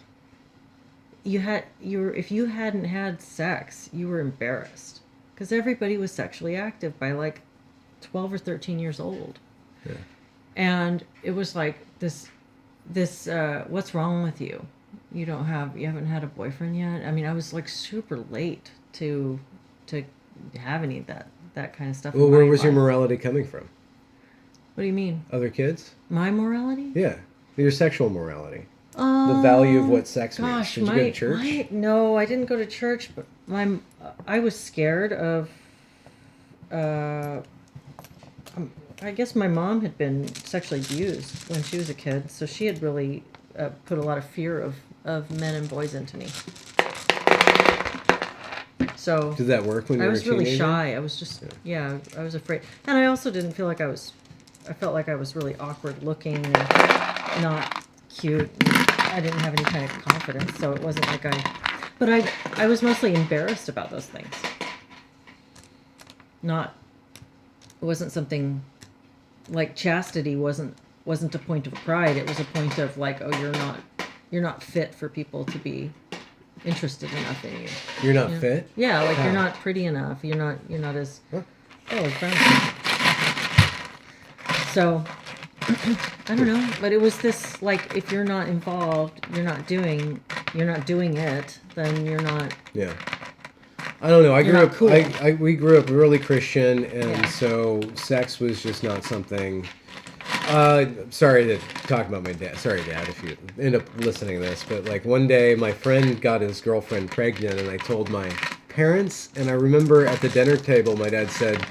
if you hadn't had sex, you were embarrassed. Because everybody was sexually active by like 12 or 13 years old. Yeah. And it was like this, what's wrong with you? You haven't had a boyfriend yet? I mean, I was like super late to have any of that kind of stuff. Well, in where my was your life. morality coming from? What do you mean? Other kids? My morality? Yeah. Your sexual morality. The value of what sex means. Gosh, Did you go to church? no, I didn't go to church, but I was scared of. I guess my mom had been sexually abused when she was a kid, so she had really put a lot of fear of men and boys into me. So Did that work when you I were a was really teenager? shy. I was just I was afraid, and I also didn't feel like I felt like I was really awkward looking and not cute. I didn't have any kind of confidence, so it wasn't like but I was mostly embarrassed about those things. It wasn't something like chastity wasn't a point of pride. It was a point of like, oh, you're not fit for people to be interested enough in you. You're not fit? Yeah, like How? you're not pretty enough. You're not as Huh? it's brown. So I don't know, but it was this like, if you're not involved, you're not doing it, then you're not. Yeah. I don't know. I You're grew not up. cool. We grew up really Christian, and Yeah. so sex was just not something. Sorry to talk about my dad. Sorry, Dad, if you end up listening to this. But like one day, my friend got his girlfriend pregnant, and I told my parents. And I remember at the dinner table, my dad said,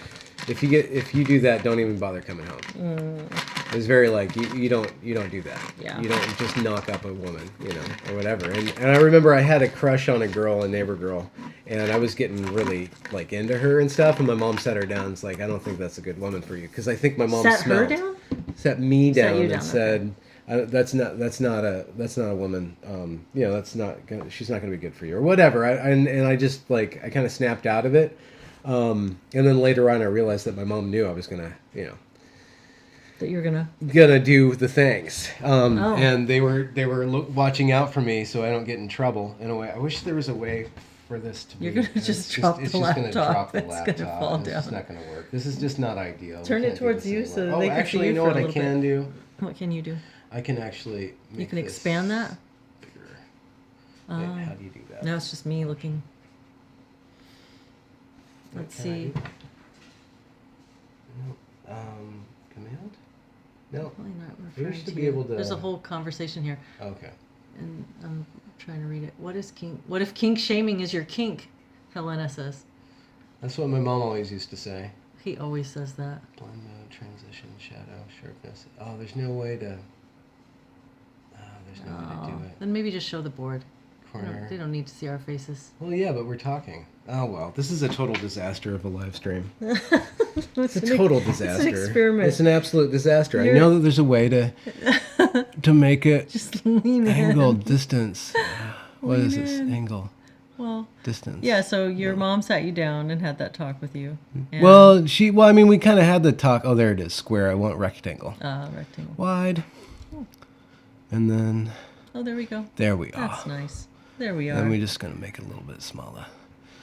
"If you do that, don't even bother coming home." It was very like you don't do that. Yeah. You don't just knock up a woman, or whatever. And I remember I had a crush on a neighbor girl, and I was getting really like into her and stuff. And my mom sat her down. It's like, I don't think that's a good woman for you, because I think my mom Sat smelled. her down? Sat me Sat down you and down, said, "That's not a woman. She's not gonna be good for you, or whatever." I just like I kind of snapped out of it. And then later on, I realized that my mom knew I was gonna, That you're gonna. do the things. Oh. And they were watching out for me so I don't get in trouble. In a way, I wish there was a way for this to be. You're gonna just drop it's the just gonna laptop. drop the It's laptop. gonna fall It's just down. not gonna work. This is just not ideal. Turn We it can't do towards this you anymore. so that oh, they can see actually, you you know for what a I little can bit. do? What can you do? I can actually. You Make can this expand that. bigger. Oh. Wait, how do you do that? Now it's just me looking. Let's Can I see. do that? No. Command? No. Probably not We referring should to be you. able to- There's a whole conversation here, Okay. and I'm trying to read it. What is kink? What if kink shaming is your kink? Helena says. That's what my mom always used to say. He always says that. Blend mode, transition, shadow, sharpness. Oh, there's no way to. There's no way to do it. Then maybe just show the board. Corner. They don't need to see our faces. Well, yeah, but we're talking. Oh well, this is a total disaster of a live stream. It's It's a total disaster. It's an experiment. It's an absolute disaster. You're- I know that there's a way to make it Just lean angle in. distance. What is Lean this? in. Angle Well, distance. yeah. So your mom sat you down and had that talk with you. And, Well, I mean, we kind of had the talk. Oh, there it is. Square. I want rectangle. rectangle. Wide. And then Oh, there we go. there we are. That's nice. There we are. Then we're just gonna make it a little bit smaller.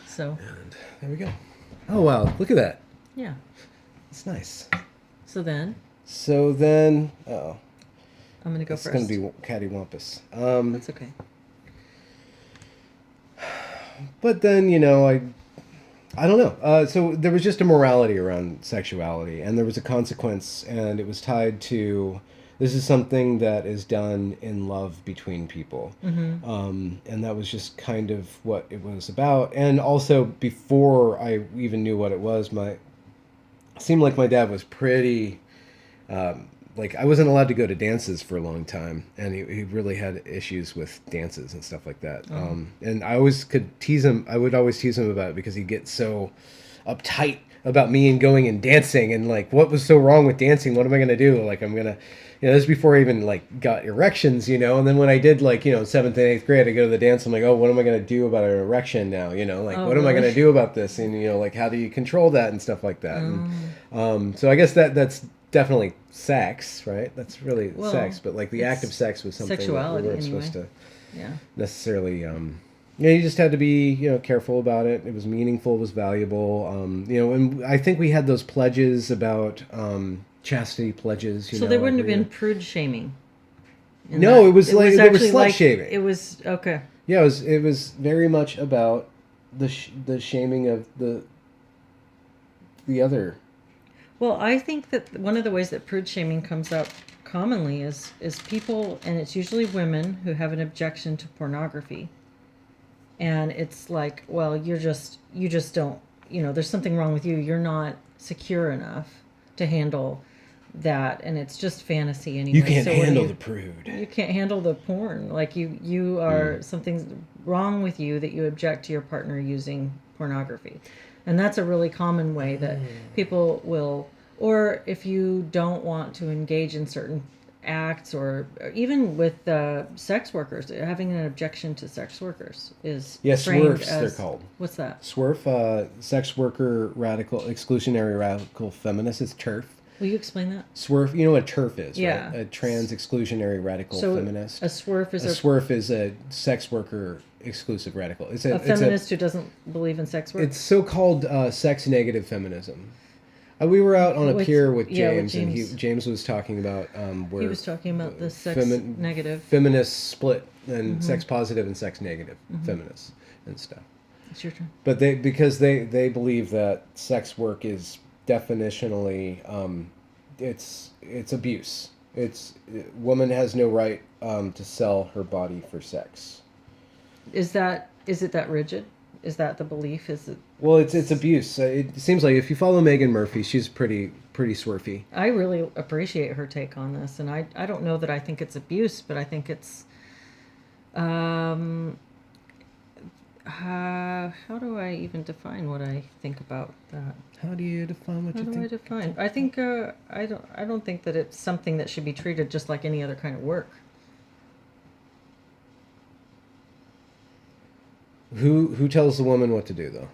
So And there we go. Oh wow! Look at that. yeah. It's nice. So then So then, I'm gonna go it's first. gonna be cattywampus. That's okay. But then I don't know. So there was just a morality around sexuality, and there was a consequence, and it was tied to This is something that is done in love between people. And that was just kind of what it was about. And also, before I even knew what it was, it seemed like my dad was pretty... like, I wasn't allowed to go to dances for a long time, and he really had issues with dances and stuff like that. And I always could tease him. I would always tease him about it because he'd get so uptight about me and going and dancing, and like, what was so wrong with dancing? What am I going to do? Like, I'm going to, this is before I even like got erections, and then when I did, like, 7th and 8th grade, I go to the dance, I'm like, oh, what am I going to do about an erection now? Like, Oh, what am I going to really? do about this? And, like, how do you control that and stuff like that? And, so I guess that's definitely sex, right? That's really Well, sex, but like the act of it's sex was something that we sexuality weren't anyway. supposed to Yeah. necessarily. You just had to be, careful about it. It was meaningful, it was valuable. And I think we had those pledges about chastity pledges. So there wouldn't have been prude shaming. in No, that. it was like there was actually slut shaming. It was okay. Yeah, it was very much about the shaming of the other. Well, I think that one of the ways that prude shaming comes up commonly is people, and it's usually women who have an objection to pornography. And it's like, well, you just don't, there's something wrong with you. You're not secure enough to handle that, and it's just fantasy anyway. You can't So when handle the prude. You can't handle the porn. Like you are something's wrong with you that you object to your partner using pornography. And that's a really common way that people will, or if you don't want to engage in certain acts, or even with sex workers, having an objection to sex workers is framed SWERFs, as, they're called. What's that? SWERF, sex worker exclusionary radical feminist, is TERF. Will you explain that? SWERF, you know what TERF is, Yeah. right? A trans exclusionary radical So feminist. a SWERF is A SWERF is a sex worker exclusive radical. It's a feminist who doesn't believe in sex work. It's so-called sex negative feminism. We were out on a pier with James, and James was talking about where he was talking about the sex negative. feminists split, and sex positive and sex negative feminists and stuff. It's your turn. But because they believe that sex work is definitionally it's abuse. Woman has no right to sell her body for sex. Is it that rigid? Is that the belief? Is it? Well, it's abuse. It seems like if you follow Megan Murphy, she's pretty swerfy. I really appreciate her take on this, and I don't know that I think it's abuse, but I think it's how do I even define what I think about that? How do you define what How you do think? I define? I think I don't think that it's something that should be treated just like any other kind of work. Who tells the woman what to do, though?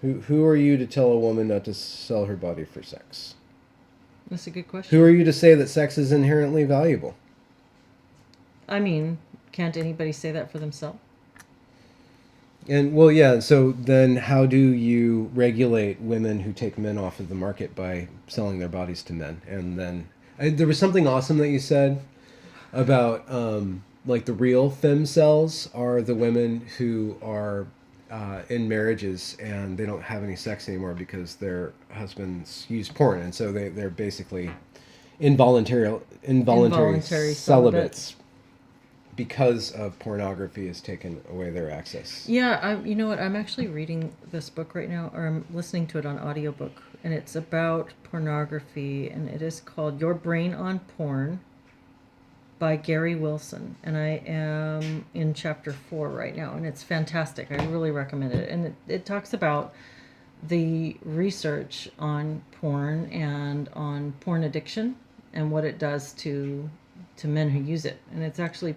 Who are you to tell a woman not to sell her body for sex? That's a good question. Who are you to say that sex is inherently valuable? I mean, can't anybody say that for themselves? And well, yeah. So then, how do you regulate women who take men off of the market by selling their bodies to men? And then there was something awesome that you said about like the real femcells are the women who are in marriages and they don't have any sex anymore because their husbands use porn, and so they're basically involuntary celibates because of pornography has taken away their access. Yeah, you know what? I'm actually reading this book right now, or I'm listening to it on audiobook, and it's about pornography, and it is called Your Brain on Porn by Gary Wilson, and I am in chapter 4 right now, and it's fantastic. I really recommend it. And it talks about the research on porn and on porn addiction and what it does to men who use it, and it's actually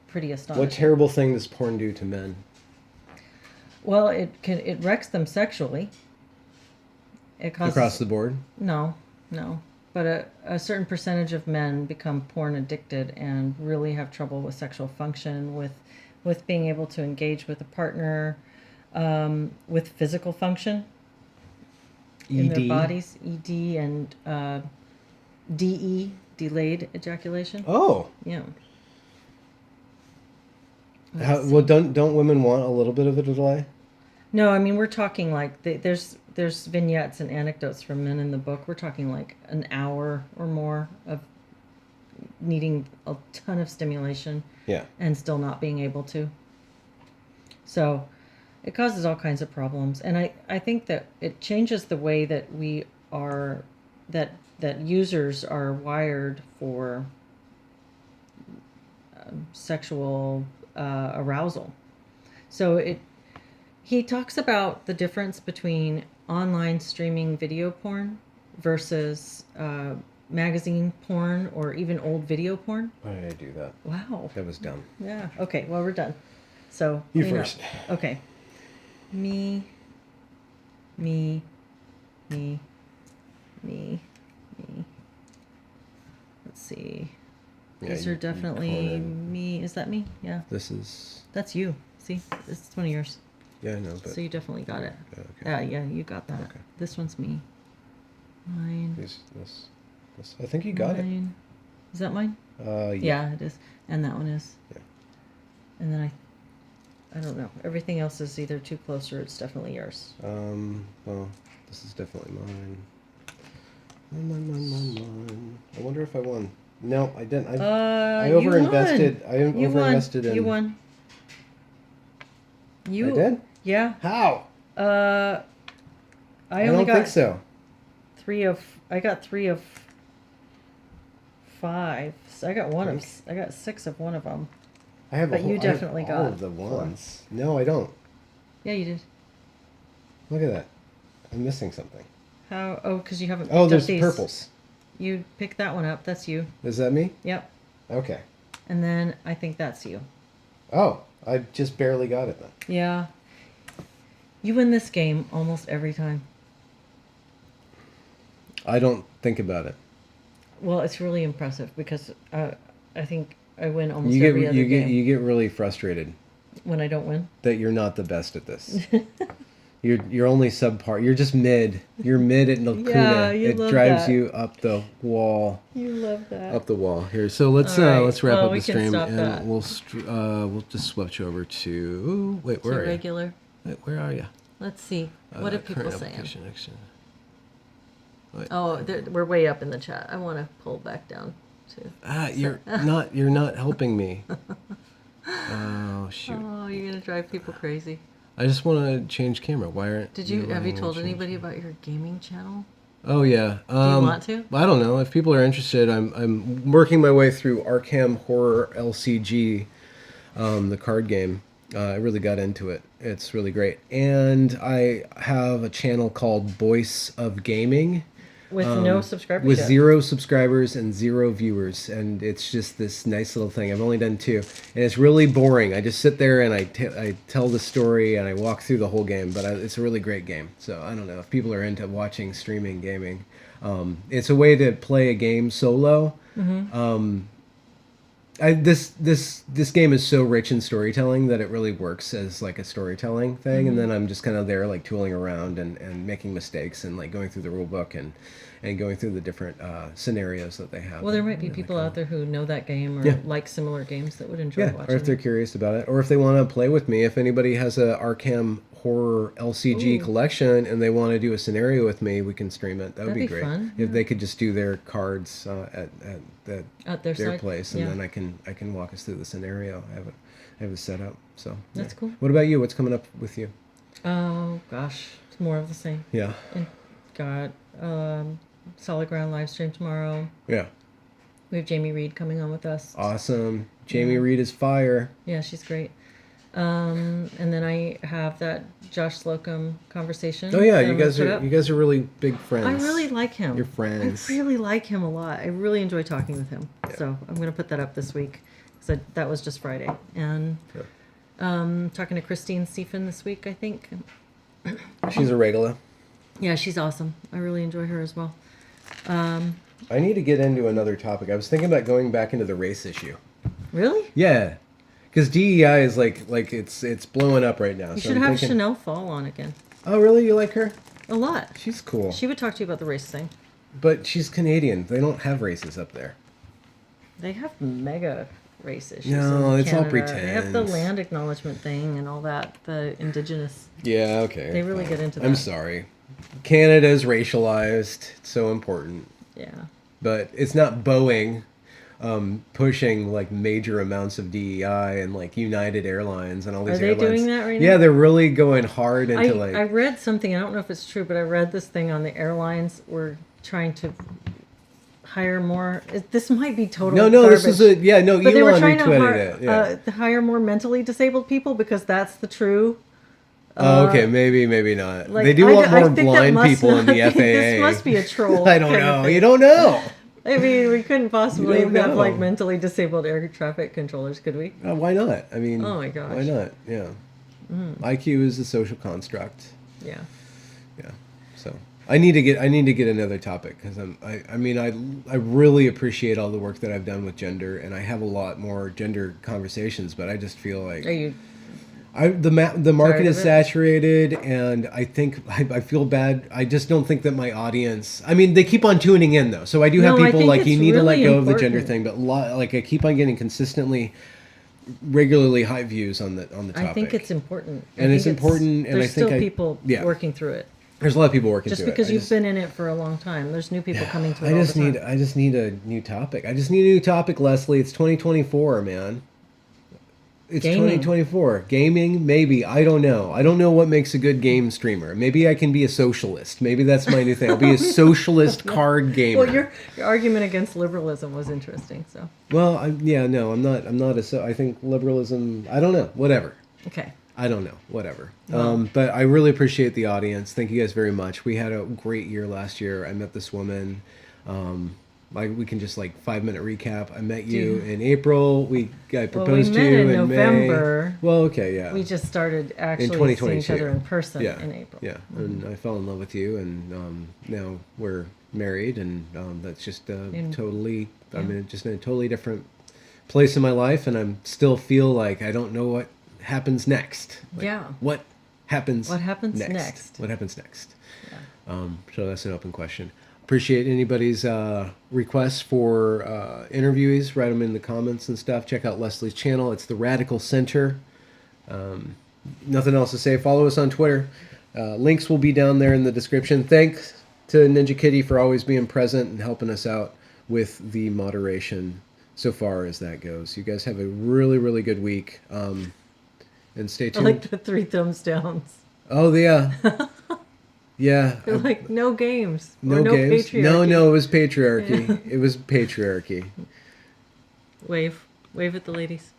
pretty astonishing. What terrible thing does porn do to men? Well, it wrecks them sexually. It causes, Across the board? No. But a certain percentage of men become porn addicted and really have trouble with sexual function, with being able to engage with a partner, with physical function in their bodies, ED and DE, delayed ejaculation. Oh. Yeah. Well, don't women want a little bit of a delay? No, I mean we're talking like there's vignettes and anecdotes from men in the book. We're talking like an hour or more of needing a ton of stimulation Yeah. and still not being able to. So it causes all kinds of problems. And I think that it changes the way that we are, that users are wired for sexual arousal. So he talks about the difference between online streaming video porn versus magazine porn or even old video porn. Why did I do that? Wow. That was dumb. Yeah. Okay. Well, we're done. So You clean up. first. Okay. Me. Let's see. Yeah, These you- are you definitely cornered. me. Is that me? Yeah. This is. That's you. See, this is one of yours. Yeah, I know, but. So you definitely got it. Okay. Yeah, you got that. Okay. This one's me. Mine. This. I think you got mine. Is that mine? it. Yeah, it is. And that one is. Yeah. And then I don't know. Everything else is either too close or it's definitely yours. Well, this is definitely mine. Mine. I wonder if I won. No, I didn't. I You overinvested. won. I You overinvested won. in. You won. You I did? Yeah. How? I I only don't got think so. I got 3 of 5. So I got I got 6 of one of them. I have. But you I have definitely all got of the 4. ones. No, I don't. Yeah, you did. Look at that. I'm missing something. How? Oh, because you haven't. Oh, picked there's up these. purples. You picked that one up. That's you. Is that me? Yep. Okay. And then I think that's you. Oh, I just barely got it then. Yeah. You win this game almost every time. I don't think about it. Well, it's really impressive because I think I win almost You get every other you game get you get really frustrated when I don't win. that you're not the best at this. You're only subpar. You're just mid. You're mid at Lacuna. Yeah, you it love drives that. you up the wall. You love that. Up the wall here. So let's All right. let's wrap Well, up we the can stream stop and that. we'll just switch over to wait, where To are you? regular. Wait, where are you? Let's see. What are people Current saying? application action. Oh, we're way up in the chat. I want to pull back down too. You're not helping me. Oh shoot. Oh, you're gonna drive people crazy. I just want to change camera. Why aren't Have you letting me told change anybody about your gaming channel? Oh yeah. Do you want to? I don't know. If people are interested, I'm working my way through Arkham Horror LCG, the card game. I really got into it. It's really great. And I have a channel called Voice of Gaming. With no subscribers With yet. 0 subscribers and 0 viewers, and it's just this nice little thing. I've only done 2, and it's really boring. I just sit there and I tell the story and I walk through the whole game, but it's a really great game. So I don't know if people are into watching streaming gaming. It's a way to play a game solo. Mm-hmm. This game is so rich in storytelling that it really works as like a storytelling thing, and then I'm just kind of there like tooling around and making mistakes and like going through the rule book and going through the different scenarios that they have. Well, there might be And people out there who know that game or Yeah. like similar games that would enjoy yeah, watching. or if they're curious about it, or if they want to play with me. If anybody has a Arkham Horror LCG Ooh. collection and they want to do a scenario with me, we can stream it. That would That'd be be great. fun, If yeah. they could just do their cards at their their side, place, and yeah. then I can walk us through the scenario. I have it set up. So That's cool. What about you? What's coming up with you? Oh gosh, it's more of the same. Yeah, And got Solid Ground live stream tomorrow. yeah, We have Jamie Reed coming on with us. awesome. Jamie Reed is fire. Yeah, she's great. And then I have that Josh Slocum conversation. Oh yeah, that you I'm gonna guys put are up. you guys are really big friends. I really like him. You're friends. I really like him a lot. I really enjoy talking with him. Yeah. So I'm going to put that up this week. So that was just Friday. And talking to Christine Stephen this week, I think. She's a regular. Yeah, she's awesome. I really enjoy her as well. I need to get into another topic. I was thinking about going back into the race issue. Really? Yeah, because DEI is like it's blowing up right now. You so should I'm have thinking, Chanel Fall on again. Oh really? You like her? A lot. She's cool. She would talk to you about the race thing. But she's Canadian. They don't have races up there. They have mega race issues. No, in it's all Canada. They have the pretense. land acknowledgement thing and all that. The indigenous. Yeah, okay. They really get into that. I'm sorry. Canada's racialized. It's so important. Yeah. But it's not Boeing pushing like major amounts of DEI and like United Airlines and all these Are they airlines. doing that right now? Yeah, they're really going hard into like. I read something. I don't know if it's true, but I read this thing on the airlines were trying to hire more. This might be total. No, garbage, this is a yeah. No, but they were Elon trying to retweeted it. Yeah. hire more mentally disabled people because that's the true. Oh, okay, maybe not. Like, They do want I more think that blind must people in not the be- FAA. This must be a troll. I don't kind of know. thing. You don't know. I mean, we couldn't possibly You have don't like know. mentally disabled air traffic controllers, could we? Why not? I mean, Oh my gosh. why not? Yeah. IQ is a social construct. Yeah. Yeah. So I need to get another topic because I really appreciate all the work that I've done with gender, and I have a lot more gender conversations, but I just feel like Are you? the market Tired is of it? saturated, and I think I feel bad. I just don't think that my audience. I mean, they keep on tuning in though, so I do have No, I people think like it's you need to let really go of the gender important. thing, but like I keep on getting consistently, regularly high views on the topic. I think it's important. I And it's think important, and I there's think still I- people yeah. working through it. There's a lot of people working Just through because it. you've been in it for a long time, there's new people coming to it. I all just the time. need a new topic. I just need a new topic, Leslie. It's 2024, man. It's Gaming. 2024. Gaming, maybe. I don't know. I don't know what makes a good game streamer. Maybe I can be a socialist. Maybe that's my new thing. I'll be a socialist card gamer. Well, your argument against liberalism was interesting. So Well, I'm not I think liberalism, I don't know. Whatever. okay, I don't know. Whatever. But I really appreciate the audience. Thank you guys very much. We had a great year last year. I met this woman. We can just 5-minute recap. I met you in April. I proposed met to you in in November. May. Well, okay, yeah. we just started actually seeing 2022. each other in person yeah, in April. Yeah, and I fell in love with you, and now we're married, and that's just totally. I'm just in a totally different place in my life, and I still feel like I don't know what happens next. Yeah. What happens? What happens next? What happens next? Yeah. So that's an open question. Appreciate anybody's requests for interviewees. Write them in the comments and stuff. Check out Leslie's channel. It's the Radical Center. Nothing else to say. Follow us on Twitter. Links will be down there in the description. Thanks to Ninja Kitty for always being present and helping us out with the moderation so far as that goes. You guys have a really, really good week. And stay I tuned. like the 3 thumbs downs. Oh, yeah. Yeah. They're like no games. No or no games. patriarchy. No, it was patriarchy. It was patriarchy. Wave at the ladies.